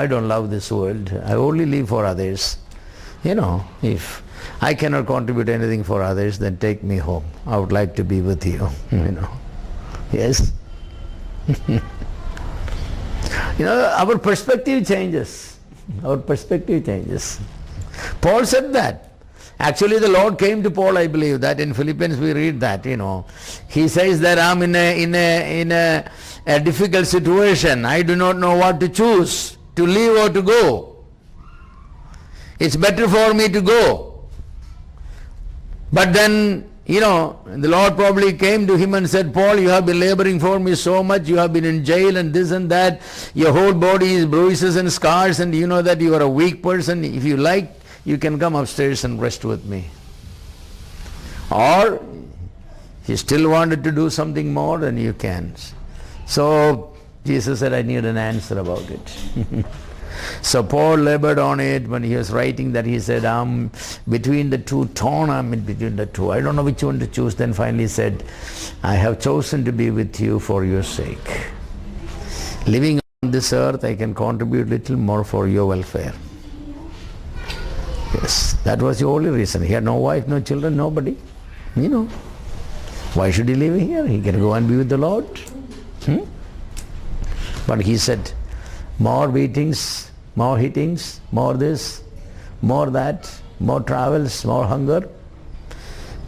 don't love this world. I only live for others. If I cannot contribute anything for others, then take me home. I would like to be with you. Yes. Our perspective changes. Our perspective changes. Paul said that. Actually, the Lord came to Paul, I believe, that in Philippians we read that, He says that I'm in a difficult situation. I do not know what to choose, to leave or to go. It's better for me to go. But then, the Lord probably came to him and said, Paul, you have been laboring for me so much, you have been in jail and this and that, your whole body is bruises and scars, and you know that you are a weak person. If you like, you can come upstairs and rest with me. Or, he still wanted to do something more, then you can. So, Jesus said, I need an answer about it. So Paul labored on it. When he was writing that, he said, I'm between the two, torn I'm in between the two. I don't know which one to choose. Then finally said, I have chosen to be with you for your sake. Living on this earth, I can contribute little more for your welfare. Yes, that was the only reason. He had no wife, no children, nobody. Why should he live here? He can go and be with the Lord. But he said, more beatings, more hittings, more this, more that, more travels, more hunger.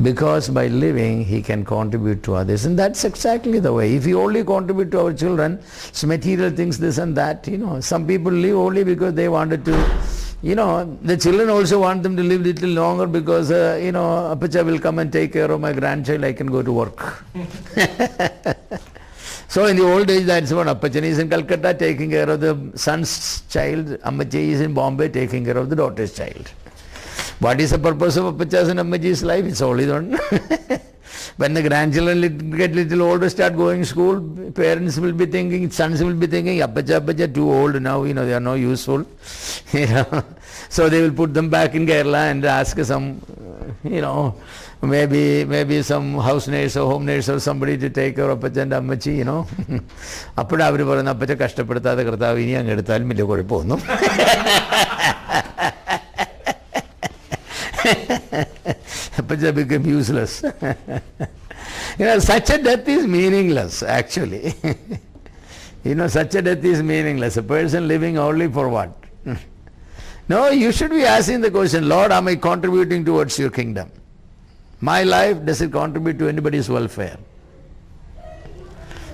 Because by living, he can contribute to others. And that's exactly the way. If we only contribute to our children, it's material things, this and that, Some people live only because they wanted to, the children also want them to live little longer because, Apacha will come and take care of my grandchild, I can go to work. So in the old age, that's what Appacha is in Calcutta taking care of the son's child, Ammachi is in Bombay taking care of the daughter's child. What is the purpose of Appacha's and Ammachi's life? It's only one. When the grandchildren get little older, start going to school, parents will be thinking, sons will be thinking, Appacha too old now, they are no useful. So they will put them back in Kerala and ask some, maybe some house nurse or home nurse or somebody to take care of Appacha and Ammachi, Appada avaru parayunnu Appacha kashtapeduttade Karthavu ini ange eduthalum veliya kuzhappomonnum. Appacha became useless. Such a death is meaningless, actually. Such a death is meaningless. A person living only for what? No, you should be asking the question, Lord, am I contributing towards your kingdom? My life, does it contribute to anybody's welfare?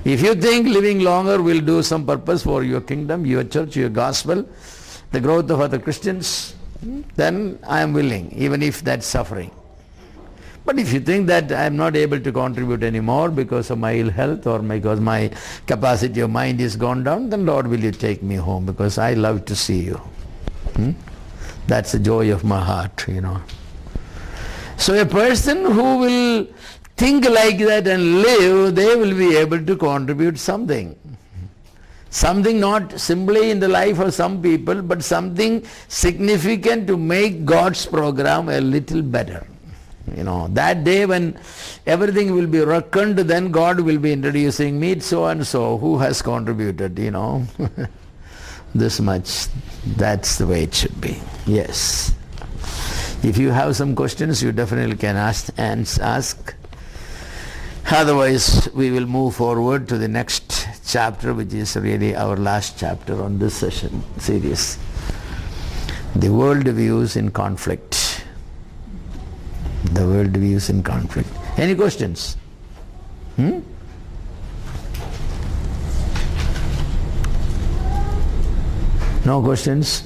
If you think living longer will do some purpose for your kingdom, your church, your gospel, the growth of other Christians, then I am willing, even if that's suffering. But if you think that I am not able to contribute anymore because of my ill health or because my capacity of mind is gone down, then Lord, will you take me home because I love to see you. That's the joy of my heart, So a person who will think like that and live, they will be able to contribute something. Something not simply in the life of some people, but something significant to make God's program a little better. That day when everything will be reckoned, then God will be introducing, meet so and so who has contributed, this much. That's the way it should be. Yes. If you have some questions, you definitely can ask. Otherwise, we will move forward to the next chapter, which is really our last chapter on this session series. The worldviews in conflict. The worldviews in conflict. Any questions? No questions?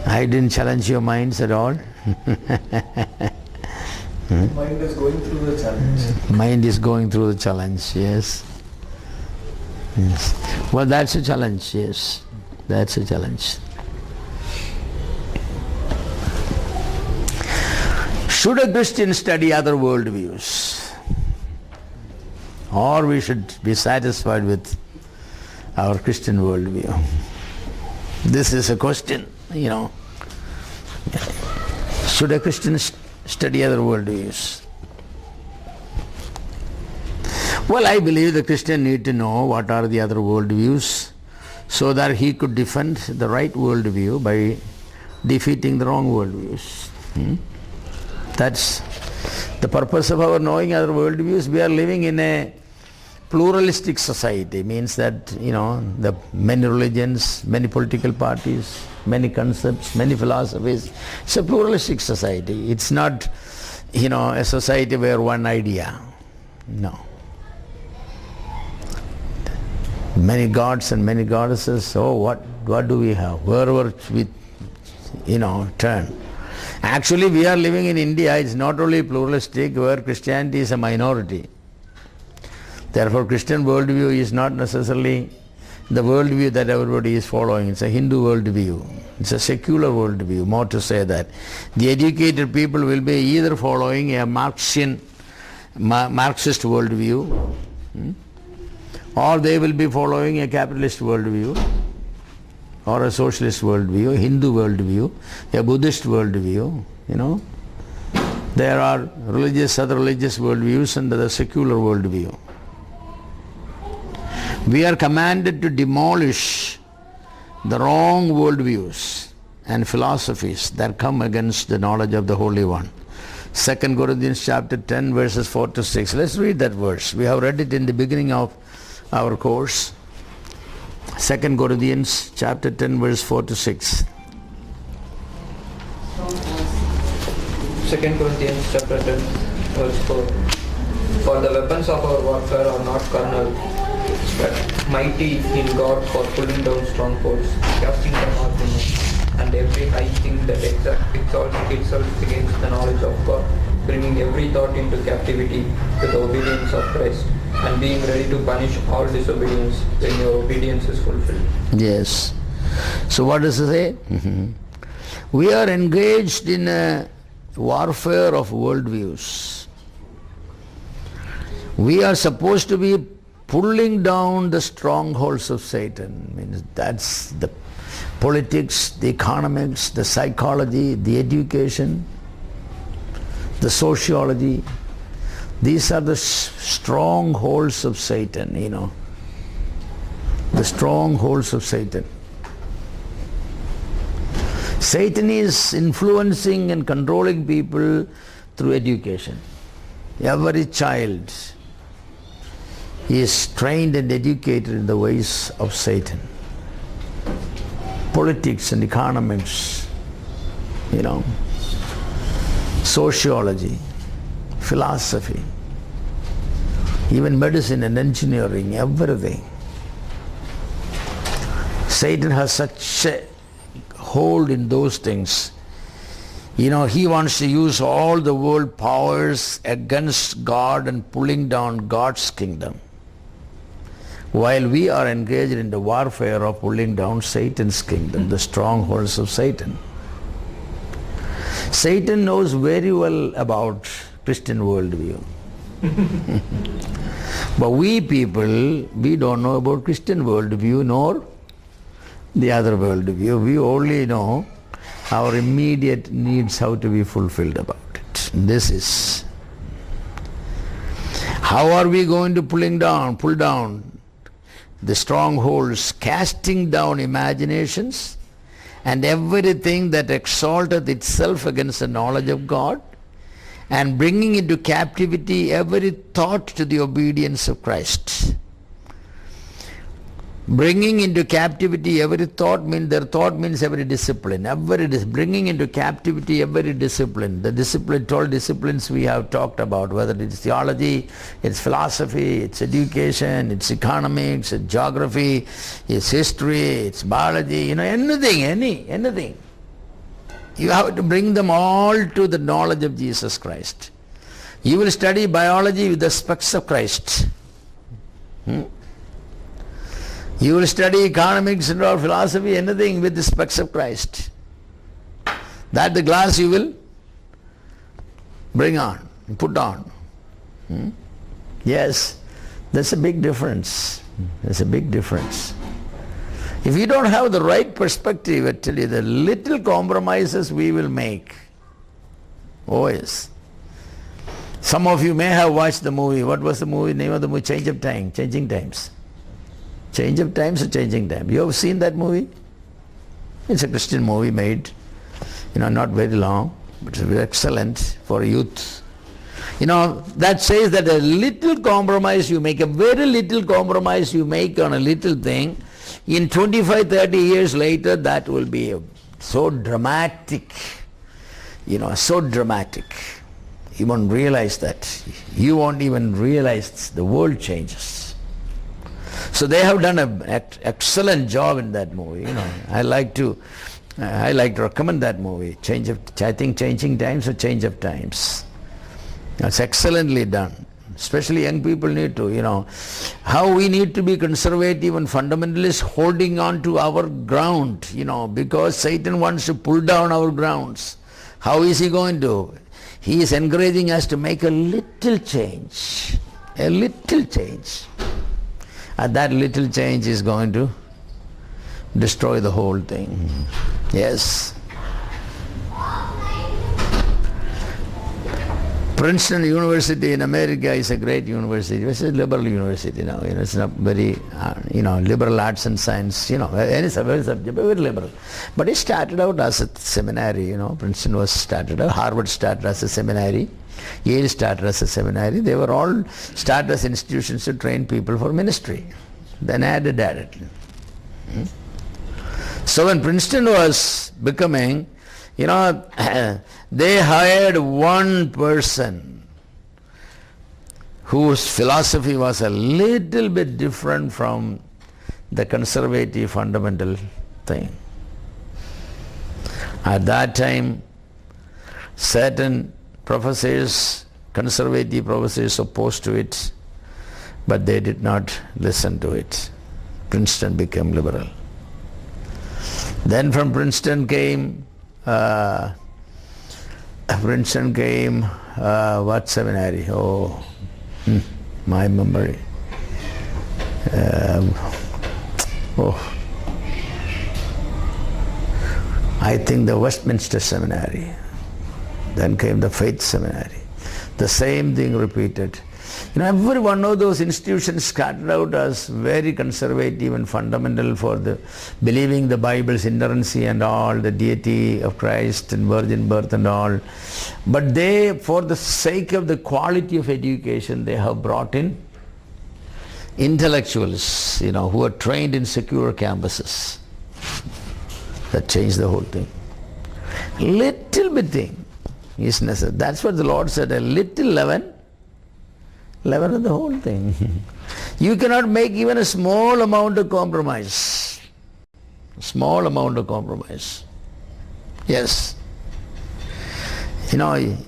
I didn't challenge your minds at all. Mind is going through the challenge. Mind is going through the challenge, yes. Well, that's a challenge, yes. That's a challenge. Should a Christian study other worldviews? or we should be satisfied with our Christian worldview? This is a question, Should a Christian study other worldviews? Well, I believe the Christian need to know what are the other worldviews so that he could defend the right worldview by defeating the wrong worldviews. That's the purpose of our knowing other worldviews. We are living in a pluralistic society. Means that, the many religions, many political parties, many concepts, many philosophies. It's a pluralistic society. It's not, a society where one idea. No. Many gods and many goddesses. Oh, what do we have? Wherever we, turn. Actually, we are living in India. It's not only pluralistic, where Christianity is a minority. Therefore, Christian worldview is not necessarily the worldview that everybody is following. It's a Hindu worldview. It's a secular worldview, more to say that. The educated people will be either following a Marxist worldview, or they will be following a capitalist worldview, or a socialist worldview, a Hindu worldview, a Buddhist worldview, There are other religious worldviews and the secular worldview. We are commanded to demolish the wrong worldviews and philosophies that come against the knowledge of the Holy One. 2 Corinthians chapter 10 verses 4 to 6. Let's read that verse. We have read it in the beginning of our course. 2 Corinthians chapter 10 verse 4 to 6. 2 Corinthians chapter 10 verse 4. For the weapons of our warfare are not carnal, but mighty in God for pulling down strongholds, casting down arguments, and every high thing that exalts itself against the knowledge of God, bringing every thought into captivity to the obedience of Christ, and being ready to punish all disobedience when your obedience is fulfilled. Yes. So what does it say? We are engaged in a warfare of worldviews. We are supposed to be pulling down the strongholds of Satan. Means that's the politics, the economics, the psychology, the education, the sociology. These are the strongholds of Satan, The strongholds of Satan. Satan is influencing and controlling people through education. Every child is trained and educated in the ways of Satan. Politics and economics, sociology, philosophy, even medicine and engineering, everything. Satan has such a hold in those things. He wants to use all the world powers against God and pulling down God's kingdom, while we are engaged in the warfare of pulling down Satan's kingdom, the strongholds of Satan. Satan knows very well about Christian worldview. But we people, we don't know about Christian worldview nor the other worldview. We only know our immediate needs, how to be fulfilled about it. This is. How are we going to pull down the strongholds, casting down imaginations and everything that exalteth itself against the knowledge of God, and bringing into captivity every thought to the obedience of Christ. Bringing into captivity every thought means every discipline. Bringing into captivity every discipline. The 12 disciplines we have talked about, whether it's theology, it's philosophy, it's education, it's economics, it's geography, it's history, it's biology, anything. You have to bring them all to the knowledge of Jesus Christ. You will study biology with the specs of Christ. You will study economics and or philosophy, anything with the specs of Christ. That the glass you will bring on, put on. Yes, There's a big difference. There's a big difference. If you don't have the right perspective, I tell you, the little compromises we will make. Oh yes. Some of you may have watched the movie. What was the movie? Name of the movie? Changing Times. Change of Times or Changing Times? You have seen that movie? It's a Christian movie made, not very long, but it's excellent for youth. That says that a little compromise you make, a very little compromise you make on a little thing, in 25, 30 years later, that will be so dramatic, so dramatic. You won't realize that. You won't even realize the world changes. So they have done an excellent job in that movie. I like to recommend that movie. I think Changing Times or Change of Times. That's excellently done. Especially young people need to, how we need to be conservative and fundamentalist, holding on to our ground, because Satan wants to pull down our grounds. How is he going to? He is encouraging us to make a little change. A little change. And that little change is going to destroy the whole thing. Yes. Princeton University in America is a great university. It's a liberal university now. It's not very, liberal arts and science. Any subject, very liberal. But it started out as a seminary. Princeton was started out. Harvard started as a seminary. Yale started as a seminary. They were all started as institutions to train people for ministry. Then added. So when Princeton was becoming, they hired one person whose philosophy was a little bit different from the conservative fundamental thing. At that time, certain professors, conservative professors, opposed to it, but they did not listen to it. Princeton became liberal. Then from Princeton came what seminary? My memory. I think the Westminster Seminary. Then came the Faith Seminary. The same thing repeated. Every one of those institutions started out as very conservative and fundamental for the believing the Bible's inerrancy and all, the deity of Christ and virgin birth and all. But they, for the sake of the quality of education, they have brought in intellectuals, who are trained in secure campuses. That changed the whole thing. Little bit thing is necessary. That's what the Lord said, a little leaven of the whole thing. You cannot make even a small amount of compromise. Small amount of compromise. Yes. It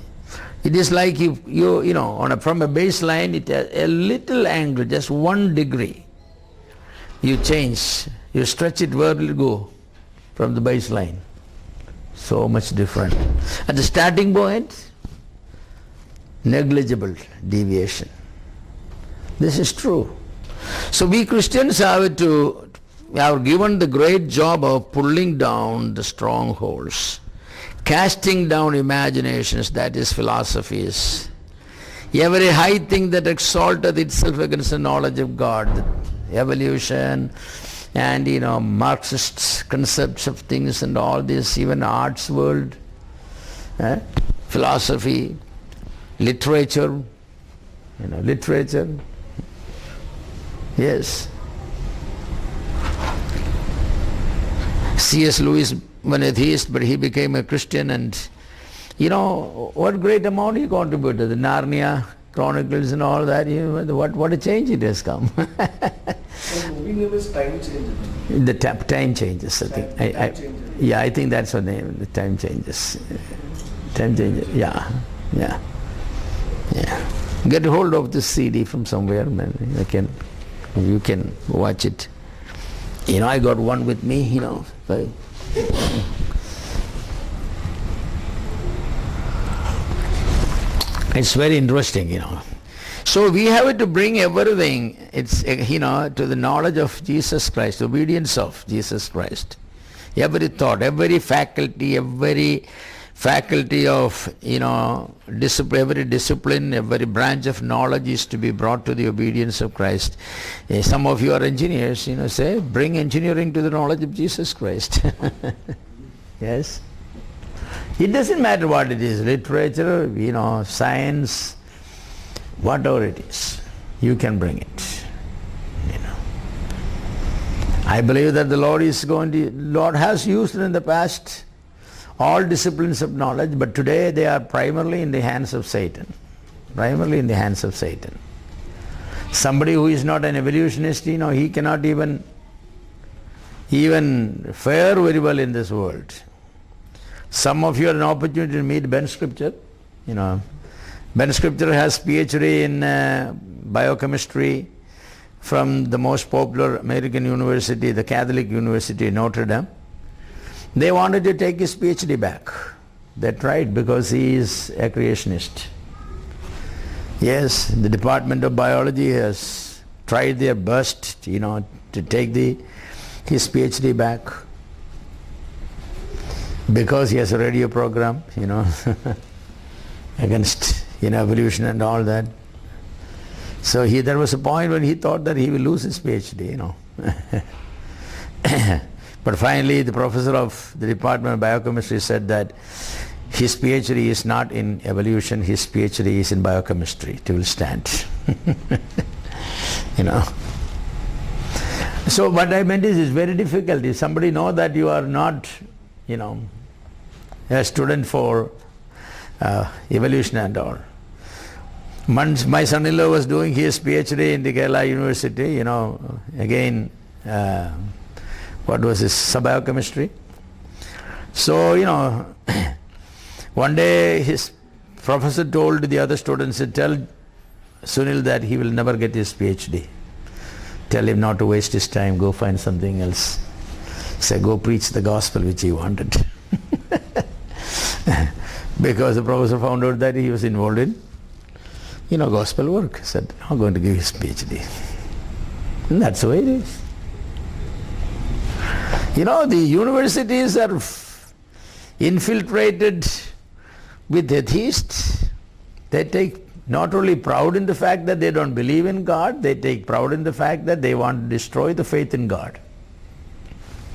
is like from a baseline, it has a little angle, just 1 degree. You change, you stretch it, where will it go? From the baseline. So much different. At the starting point, negligible deviation. This is true. So we Christians have given the great job of pulling down the strongholds, casting down imaginations, that is philosophies, every high thing that exalteth itself against the knowledge of God, evolution and Marxist concepts of things and all this, even arts world, philosophy, literature, literature. Yes. C.S. Lewis, an atheist, but he became a Christian, and what great amount he contributed, the Narnia Chronicles and all that. What a change it has come. The movie name is Time Changes. The time changes, I think. I think that's the name. The time changes. Time changes. Yeah. Get hold of this CD from somewhere, man. You can watch it. I got one with me. It's very interesting. So we have to bring everything, it's, to the knowledge of Jesus Christ, obedience of Jesus Christ. Every thought, every faculty of, discipline, every discipline, every branch of knowledge is to be brought to the obedience of Christ. Some of you are engineers, say, bring engineering to the knowledge of Jesus Christ. Yes. It doesn't matter what it is, literature, science, whatever it is, you can bring it. I believe that the Lord has used in the past all disciplines of knowledge, but today they are primarily in the hands of Satan. Primarily in the hands of Satan. Somebody who is not an evolutionist, he cannot even fare very well in this world. Some of you had an opportunity to meet Ben Scripture. Ben Scripture has PhD in biochemistry from the most popular American university, the Catholic University, Notre Dame. They wanted to take his PhD back. They tried because he is a creationist. Yes, the Department of Biology has tried their best, to take his PhD back because he has a radio program, against evolution and all that. So there was a point when he thought that he will lose his PhD, But finally the professor of the Department of Biochemistry said that his PhD is not in evolution, his PhD is in biochemistry. It will stand. So what I meant is, it's very difficult. If somebody knows that you are not, a student for evolution and all. My son-in-law was doing his PhD in the Kerala University, again, what was his, biochemistry. So, one day his professor told the other students, tell Sunil that he will never get his PhD. Tell him not to waste his time, go find something else. Say, go preach the gospel which he wanted. Because the professor found out that he was involved in, gospel work. He said, I'm going to give his PhD. And that's the way it is. The universities are infiltrated with atheists. They take not only proud in the fact that they don't believe in God, they take proud in the fact that they want to destroy the faith in God.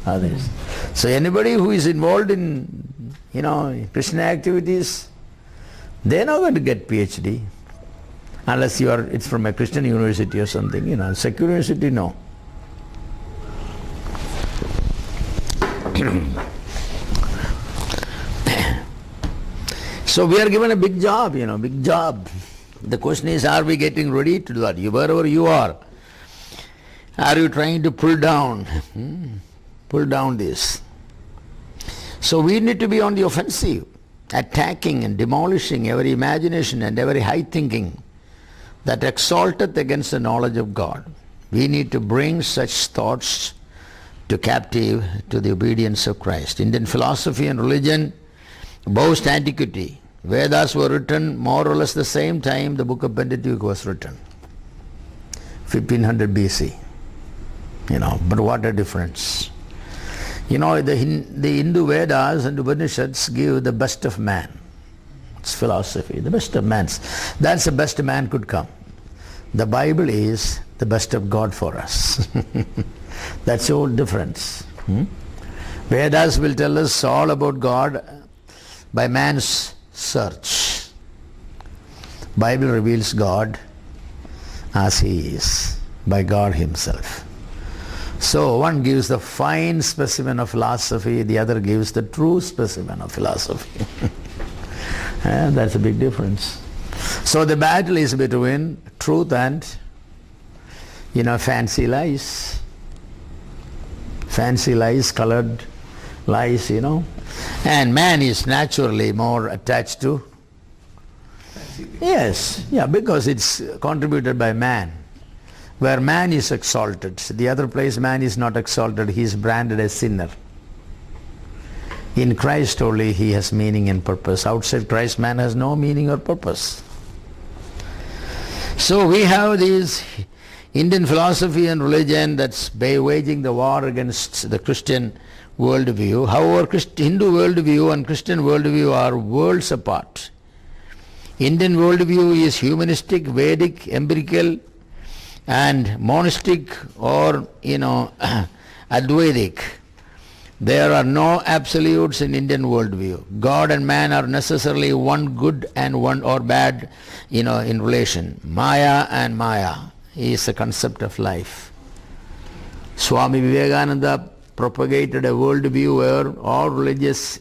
Others. So anybody who is involved in, Christian activities, they're not going to get PhD. Unless it's from a Christian university or something, secular university, no. So we are given a big job, big job. The question is, are we getting ready to do that? Wherever you are you trying to pull down this? So we need to be on the offensive, attacking and demolishing every imagination and every high thinking that exalteth against the knowledge of God. We need to bring such thoughts to captive to the obedience of Christ. Indian philosophy and religion boast antiquity. Vedas were written more or less the same time the book of Pentateuch was written, 1500 BC. But what a difference. The Hindu Vedas and Upanishads give the best of man. It's philosophy, the best of man. That's the best a man could come. The Bible is the best of God for us. That's the whole difference. Vedas will tell us all about God by man's search. Bible reveals God as He is, by God Himself. So one gives the fine specimen of philosophy, the other gives the true specimen of philosophy. And that's a big difference. So the battle is between truth and, fancy lies. Fancy lies, colored lies, And man is naturally more attached to, because it's contributed by man. Where man is exalted, the other place man is not exalted, he is branded as sinner. In Christ only he has meaning and purpose. Outside Christ man has no meaning or purpose. So we have this Indian philosophy and religion that's waging the war against the Christian worldview. However, Hindu worldview and Christian worldview are worlds apart. Indian worldview is humanistic, Vedic, empirical, and monistic, or Advaitic. There are no absolutes in Indian worldview. God and man are necessarily one good and one or bad, in relation. Maya and Maya is the concept of life. Swami Vivekananda propagated a worldview where all religious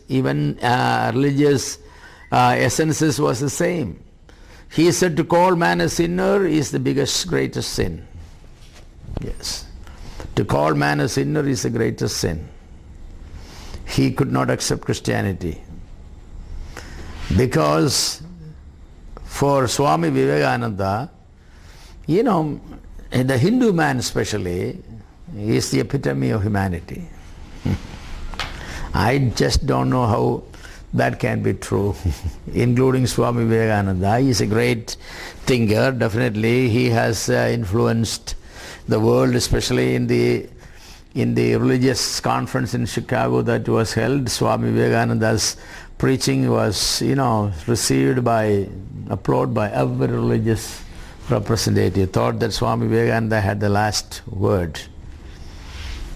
essences was the same. He said to call man a sinner is the greatest sin. Yes. To call man a sinner is the greatest sin. He could not accept Christianity because for Swami Vivekananda, the Hindu man especially is the epitome of humanity. I just don't know how that can be true, including Swami Vivekananda. He is a great thinker, definitely. He has influenced the world, especially in the religious conference in Chicago that was held. Swami Vivekananda's preaching was, received by, applauded by every religious representative. Thought that Swami Vivekananda had the last word.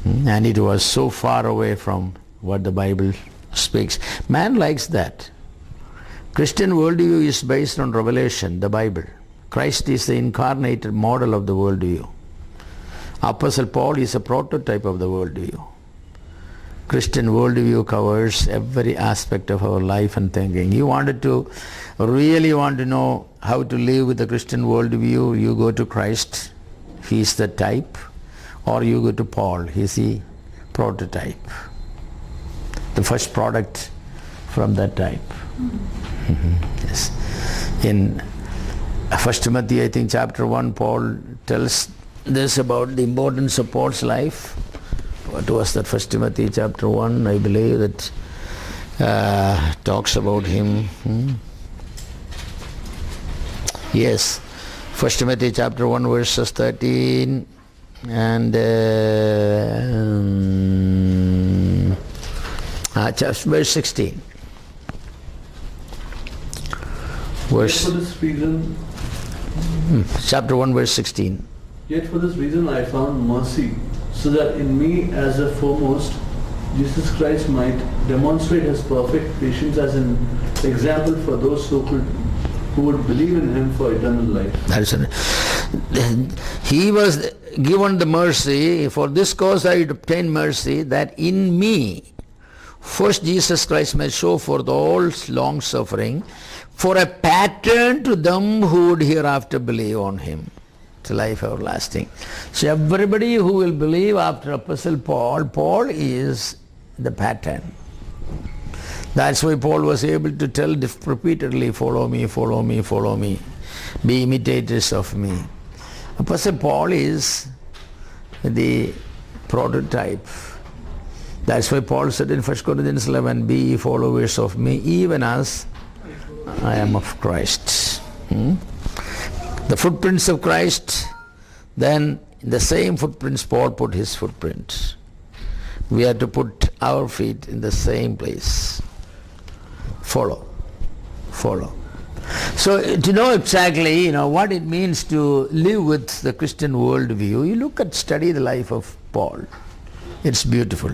And it was so far away from what the Bible speaks. Man likes that. Christian worldview is based on revelation, the Bible. Christ is the incarnated model of the worldview. Apostle Paul is a prototype of the worldview. Christian worldview covers every aspect of our life and thinking. You really want to know how to live with the Christian worldview, you go to Christ, he is the type, or you go to Paul, he is the prototype, the first product from that type. Yes. In 1 Timothy, I think chapter 1, Paul tells this about the importance of Paul's life. What was that? 1 Timothy chapter 1, I believe, that talks about him. Yes, 1 Timothy chapter 1 verses 13 and verse 16. Verse, Yet for this reason, chapter 1 verse 16. Yet for this reason I found mercy, so that in me as the foremost, Jesus Christ might demonstrate his perfect patience as an example for those who would believe in him for eternal life. That is it. He was given the mercy. For this cause I obtained mercy, that in me first Jesus Christ may show forth all long suffering, for a pattern to them who would hereafter believe on him to life everlasting. So everybody who will believe after Apostle Paul is the pattern. That's why Paul was able to tell repeatedly, follow me, follow me, follow me. Be imitators of me. Apostle Paul is the prototype. That's why Paul said in 1 Corinthians 11, be ye followers of me, even as I am of Christ. The footprints of Christ, then in the same footprints Paul put his footprints. We have to put our feet in the same place. Follow. So to know exactly, what it means to live with the Christian worldview, you study the life of Paul. It's beautiful.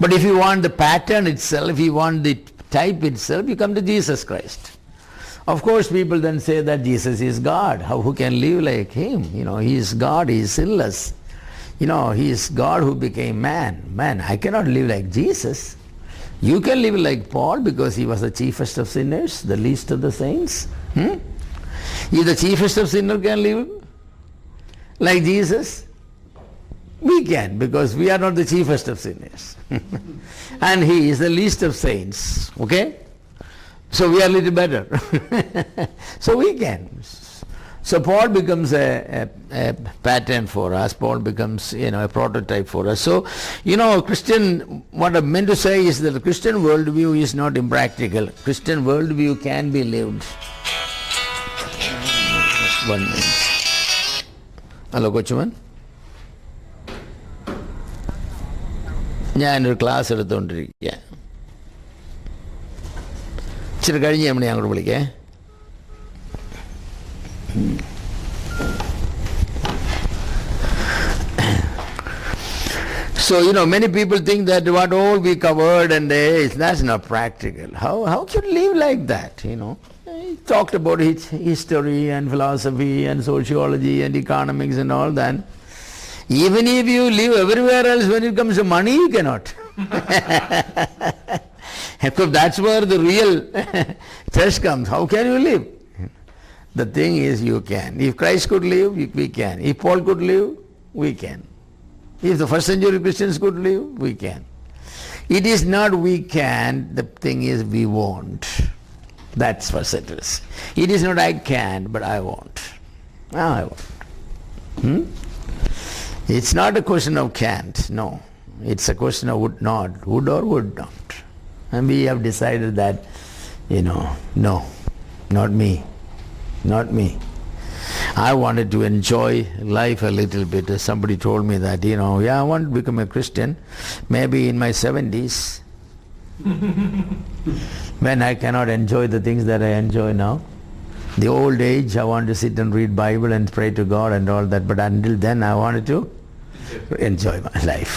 But if you want the pattern itself, if you want the type itself, you come to Jesus Christ. Of course, people then say that Jesus is God. Who can live like him? He is God, he is sinless. He is God who became man. Man, I cannot live like Jesus. You can live like Paul because he was the chiefest of sinners, the least of the saints. If the chiefest of sinners can live like Jesus, we can, because we are not the chiefest of sinners. And he is the least of saints. Okay? So we are a little better. So we can. So Paul becomes a pattern for us. Paul becomes, a prototype for us. So, what I meant to say is that the Christian worldview is not impractical. Christian worldview can be lived. 1 minute. Hello Kochumon, ഞാനൊരു class എടുത്തുകൊണ്ടിരിക്കുക. ഇച്ചിരി കഴിഞ്ഞ് നമ്മൾ അങ്ങോട്ട് വിളിക്കേ. So, many people think that what all we covered and that's not practical. How can you live like that, He talked about history and philosophy and sociology and economics and all that. Even if you live everywhere else, when it comes to money, you cannot. That's where the real test comes. How can you live? The thing is, you can. If Christ could live, we can. If Paul could live, we can. If the first century Christians could live, we can. It is not we can, the thing is we won't. That's what it is. It is not I can, but I won't. I won't. It's not a question of can't, no. It's a question of would not, would or would not. And we have decided that, no, not me, not me. I wanted to enjoy life a little bit. Somebody told me that, I want to become a Christian, maybe in my 70s, when I cannot enjoy the things that I enjoy now. The old age, I want to sit and read Bible and pray to God and all that, but until then I wanted to enjoy my life.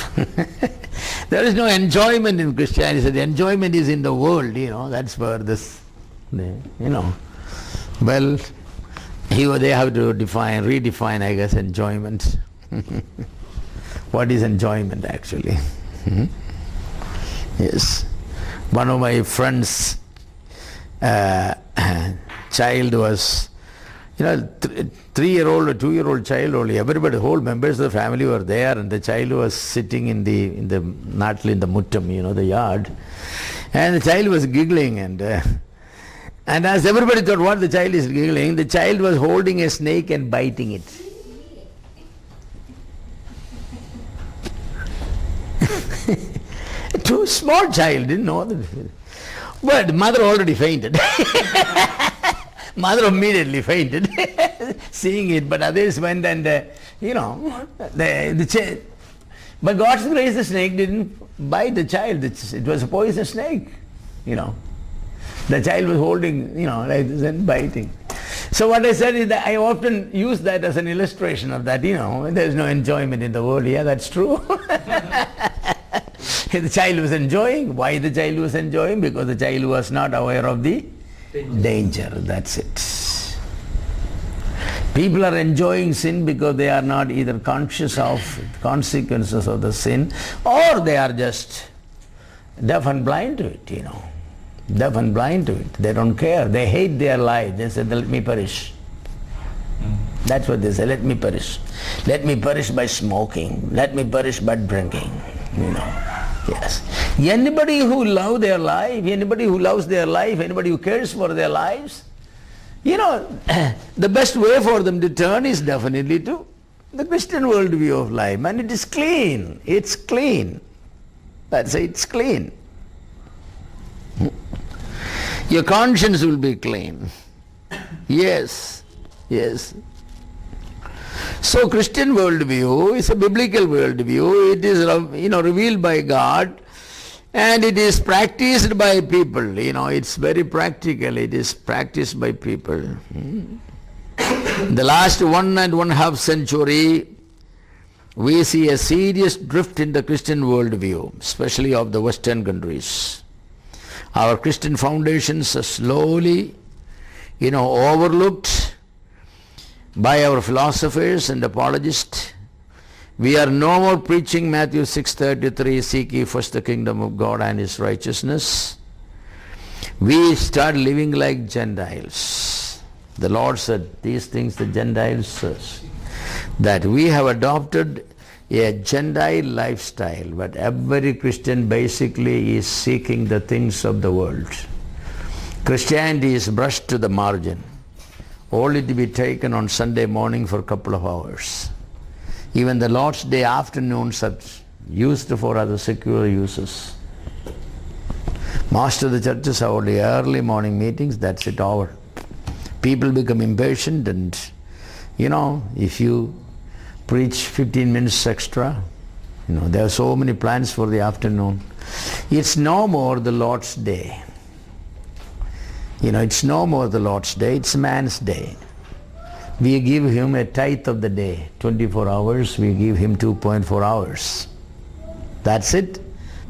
There is no enjoyment in Christianity. The enjoyment is in the world, that's where this, well, they have to redefine, I guess, enjoyment. What is enjoyment actually? Yes. One of my friends' child was, 3-year-old or 2-year-old child only. Everybody, whole members of the family were there, and the child was sitting in the muttam, the yard, and the child was giggling and as everybody thought what the child is giggling, the child was holding a snake and biting it. Too small child, didn't know that. But mother already fainted. Mother immediately fainted, seeing it. But others went and, but God's grace, the snake didn't bite the child. It was a poisonous snake, The child was holding, like this and biting. So what I said is that I often use that as an illustration of that, there's no enjoyment in the world. Yeah, that's true. The child was enjoying. Why the child was enjoying? Because the child was not aware of the danger. That's it. People are enjoying sin because they are not either conscious of consequences of the sin, or they are just deaf and blind to it, Deaf and blind to it. They don't care. They hate their life. They say, let me perish. That's what they say, let me perish. Let me perish by smoking. Let me perish by drinking. Yes. Anybody who loves their life, anybody who loves their life, anybody who cares for their lives, the best way for them to turn is definitely to the Christian worldview of life. And it is clean. It's clean. That's it, it's clean. Your conscience will be clean. Yes, yes. So Christian worldview is a biblical worldview. It is, revealed by God, and it is practiced by people. It's very practical. It is practiced by people. The last 1.5 century, we see a serious drift in the Christian worldview, especially of the Western countries. Our Christian foundations are slowly, overlooked by our philosophers and apologists. We are no more preaching Matthew 6:33, seek ye first the kingdom of God and His righteousness. We start living like Gentiles. The Lord said these things the Gentiles says. That we have adopted a Gentile lifestyle, but every Christian basically is seeking the things of the world. Christianity is brushed to the margin, only to be taken on Sunday morning for a couple of hours. Even the Lord's Day afternoons are used for other secular uses. Most of the churches have only early morning meetings, that's it, over. People become impatient, and if you preach 15 minutes extra. There are so many plans for the afternoon. It's no more the Lord's day. It's no more the Lord's day, it's man's day. We give him a tithe of the day, 24 hours, we give him 2.4 hours. That's it.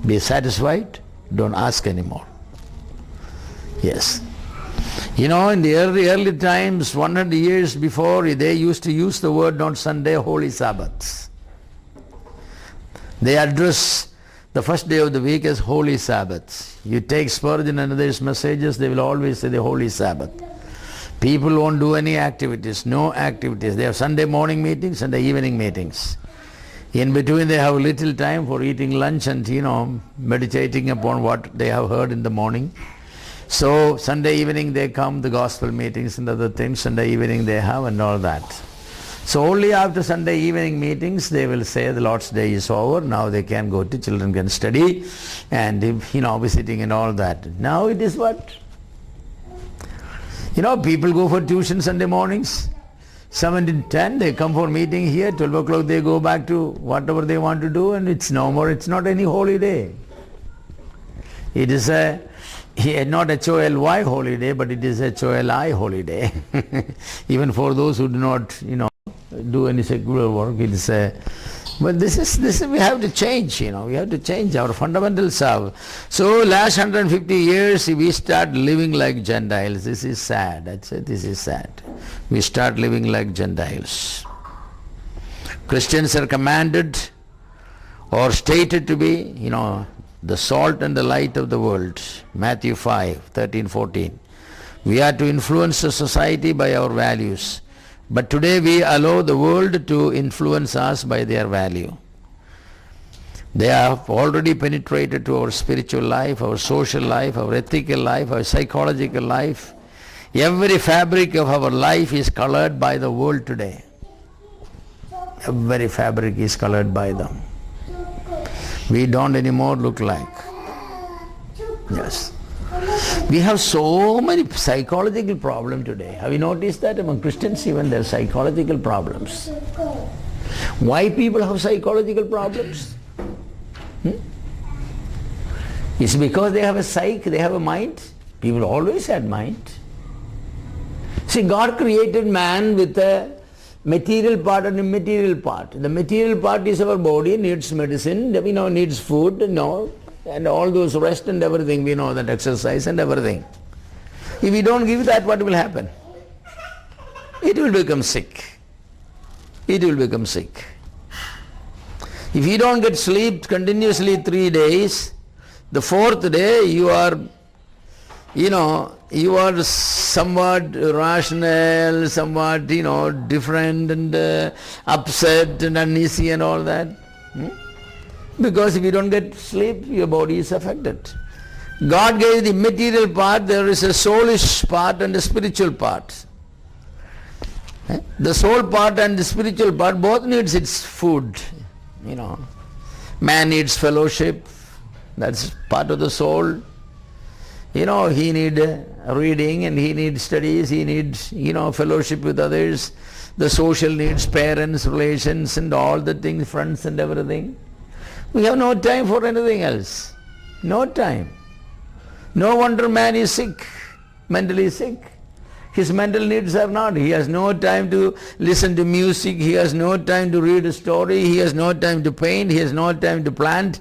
Be satisfied, don't ask anymore. Yes. In the early times, 100 years before, they used to use the word on Sunday, Holy Sabbaths. They address the first day of the week as Holy Sabbath. You take Spurgeon and others' messages, they will always say the Holy Sabbath. People won't do any activities, no activities. They have Sunday morning meetings, Sunday evening meetings. In between they have little time for eating lunch and, meditating upon what they have heard in the morning. So Sunday evening they come, the gospel meetings and other things, Sunday evening they have and all that. So only after Sunday evening meetings they will say the Lord's day is over, now they can go to, children can study and visiting and all that. Now it is what? People go for tuition Sunday mornings, 7 to 10 they come for meeting here, 12 o'clock they go back to whatever they want to do, and it's no more, it's not any holy day. It is not a HOLY holiday, but it is a HOLI holiday. Even for those who do not, do any secular work, it is but this is we have to change, we have to change our fundamentals. So last 150 years we start living like Gentiles. This is sad. That's it. This is sad. We start living like Gentiles. Christians are commanded or stated to be, the salt and the light of the world. Matthew 5:13-14. We are to influence the society by our values. But today we allow the world to influence us by their value. They have already penetrated to our spiritual life, our social life, our ethical life, our psychological life. Every fabric of our life is colored by the world today. Every fabric is colored by them. We don't anymore look like. Yes. We have so many psychological problems today. Have you noticed that among Christians even there are psychological problems? Why people have psychological problems? It's because they have a psyche, they have a mind. People always had mind. See, God created man with a material part and immaterial part. The material part is our body, needs medicine, needs food, and all those rest and everything, we know that, exercise and everything. If we don't give that, what will happen? It will become sick. It will become sick. If you don't get sleep continuously 3 days, the 4th day you are somewhat irrational, somewhat, different and upset and uneasy and all that. Because if you don't get sleep, your body is affected. God gave the material part, there is a soulish part and a spiritual part. The soul part and the spiritual part both needs its food. Man needs fellowship, that's part of the soul. He needs reading and he needs studies, he needs, fellowship with others. The social needs, parents, relations and all the things, friends and everything. We have no time for anything else. No time. No wonder man is sick, mentally sick. His mental needs are not. He has no time to listen to music. He has no time to read a story. He has no time to paint. He has no time to plant,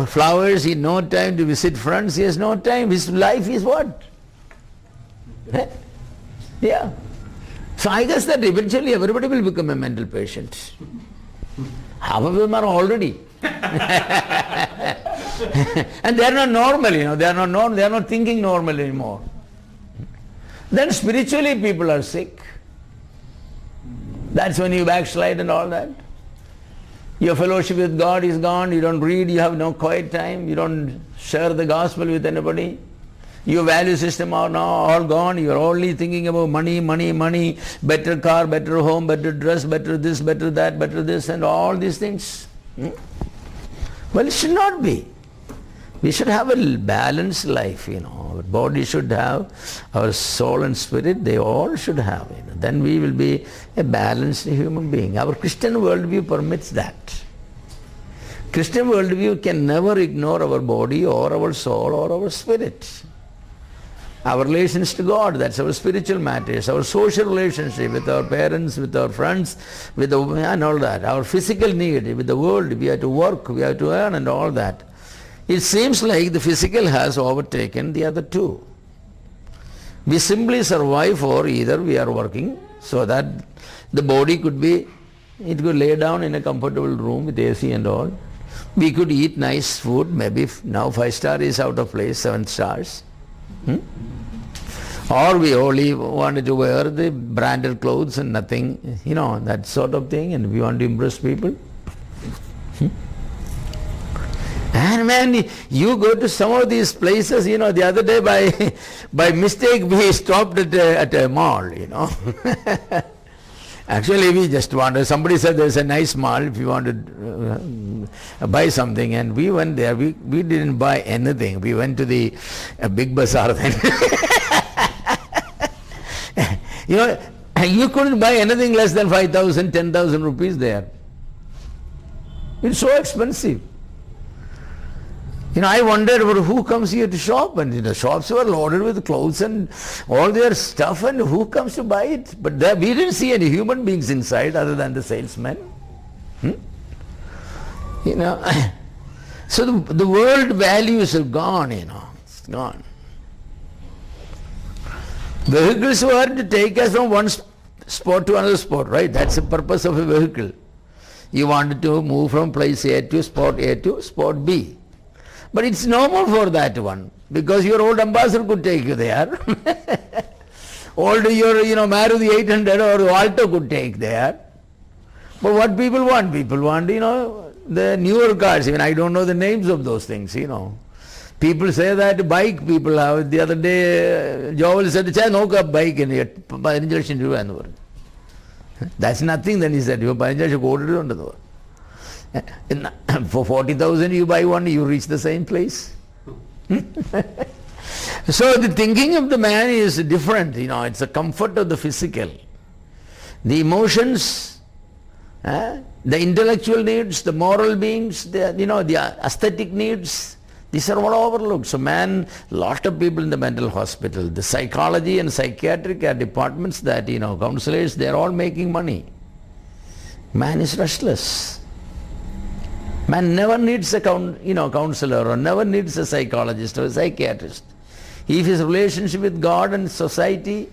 flowers. He has no time to visit friends. He has no time. His life is what? Yeah. So I guess that eventually everybody will become a mental patient. Half of them are already. And they are not normal, they are not normal, they are not thinking normal anymore. Then spiritually people are sick. That's when you backslide and all that. Your fellowship with God is gone, you don't read, you have no quiet time, you don't share the gospel with anybody. Your value system are now all gone, you are only thinking about money, money, money, better car, better home, better dress, better this, better that, better this and all these things. Well, it should not be. We should have a balanced life, Our body should have, our soul and spirit, they all should have, Then we will be a balanced human being. Our Christian worldview permits that. Christian worldview can never ignore our body or our soul or our spirit. Our relations to God, that's our spiritual matters, our social relationship with our parents, with our friends, and all that. Our physical need with the world, we have to work, we have to earn and all that. It seems like the physical has overtaken the other two. We simply survive for either we are working so that the body could lay down in a comfortable room with AC and all. We could eat nice food, maybe now 5-star is out of place, 7 stars. Or we only wanted to wear the branded clothes and nothing, that sort of thing, and we want to impress people. And man, you go to some of these places, the other day by mistake we stopped at a mall, Actually we just wanted, somebody said there's a nice mall if you want to buy something, and we went there, we didn't buy anything. We went to the big bazaar then. You couldn't buy anything less than 5,000, 10,000 rupees there. It's so expensive. I wondered who comes here to shop, and the shops were loaded with clothes and all their stuff, and who comes to buy it? But there, we didn't see any human beings inside other than the salesmen. So the world values are gone, it's gone. Vehicles were to take us from one spot to another spot, right? That's the purpose of a vehicle. You wanted to move from place A to spot B. But it's normal for that one, because your old ambassador could take you there. Old your, Maruti 800 or the Alto could take there. But what people want? People want, the newer cars. Even I don't know the names of those things, People say that bike people have. The other day, Joel said, no bike in it. That's nothing. Then he said, for 40,000 you buy one, you reach the same place. So the thinking of the man is different, it's the comfort of the physical. The emotions, the intellectual needs, the moral beings, the aesthetic needs, these are all overlooked. So man, lot of people in the mental hospital, the psychology and psychiatric departments that, counselors, they are all making money. Man is restless. Man never needs a counselor or never needs a psychologist or a psychiatrist. If his relationship with God and society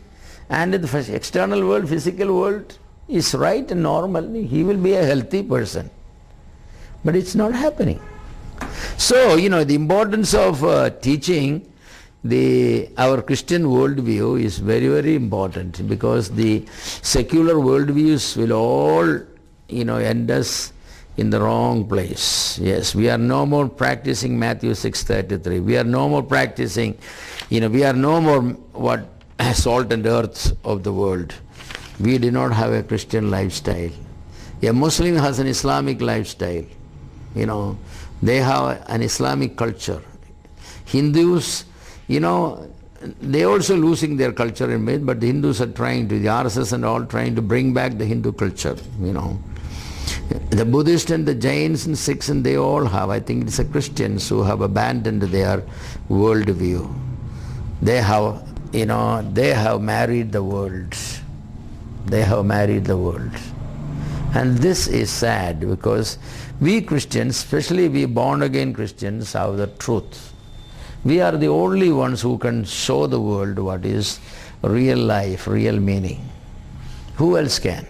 and the external world, physical world is right and normal, he will be a healthy person. But it's not happening. So, the importance of teaching our Christian worldview is very, very important, because the secular worldviews will all, end us in the wrong place. Yes, we are no more practicing Matthew 6:33. We are no more practicing, we are no more salt and earth of the world. We do not have a Christian lifestyle. A Muslim has an Islamic lifestyle. They have an Islamic culture. Hindus, they also losing their culture in myth, but the Hindus are trying to, the RSS and all, trying to bring back the Hindu culture, The Buddhists and the Jains and Sikhs, and they all have, I think it's the Christians who have abandoned their worldview. They have married the world. They have married the world. And this is sad, because we Christians, especially we born again Christians, have the truth. We are the only ones who can show the world what is real life, real meaning. Who else can?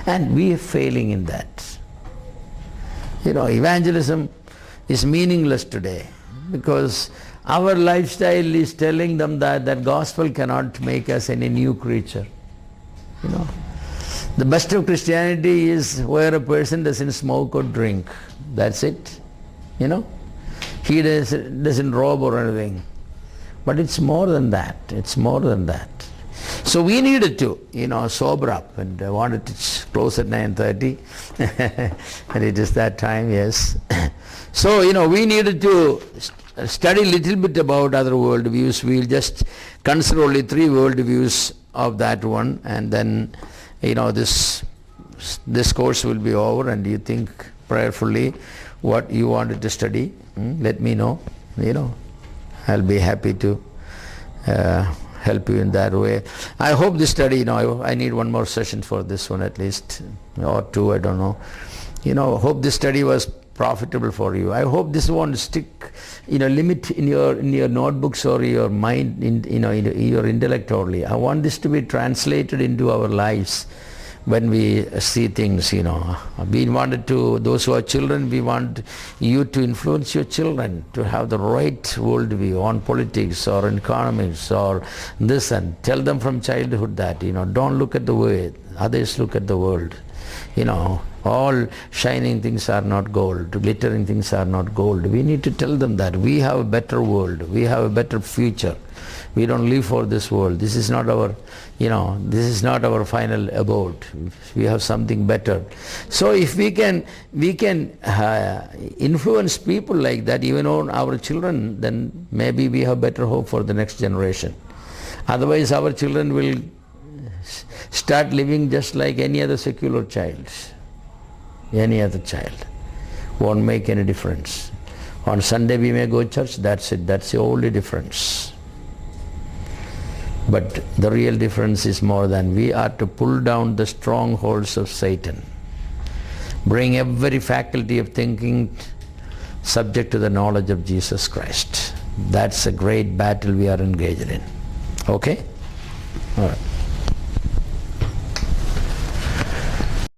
And we are failing in that. Evangelism is meaningless today, because our lifestyle is telling them that gospel cannot make us any new creature. The best of Christianity is where a person doesn't smoke or drink. That's it. He doesn't rob or anything. But it's more than that. It's more than that. So we needed to, sober up, and I wanted to close at 9:30, and it is that time, yes. So, we needed to study a little bit about other worldviews. We'll just consider only 3 worldviews of that one, and then, this course will be over, and you think prayerfully what you wanted to study. Let me know. I'll be happy to help you in that way. I hope this study, I need one more session for this one at least, or 2, I don't know. Hope this study was profitable for you. I hope this won't stick, limit in your notebooks or your mind, in your intellect only. I want this to be translated into our lives when we see things. We wanted to, those who are children, we want you to influence your children to have the right worldview on politics or economics or this, and tell them from childhood that, don't look at the way others look at the world. All shining things are not gold, glittering things are not gold. We need to tell them that we have a better world, we have a better future. We don't live for this world. This is not our, this is not our final abode. We have something better. So if we can influence people like that, even on our children, then maybe we have better hope for the next generation. Otherwise, our children will start living just like any other secular child. Any other child. Won't make any difference. On Sunday we may go to church, that's it. That's the only difference. But the real difference is more than we are to pull down the strongholds of Satan. Bring every faculty of thinking subject to the knowledge of Jesus Christ. That's a great battle we are engaged in. Okay? All right.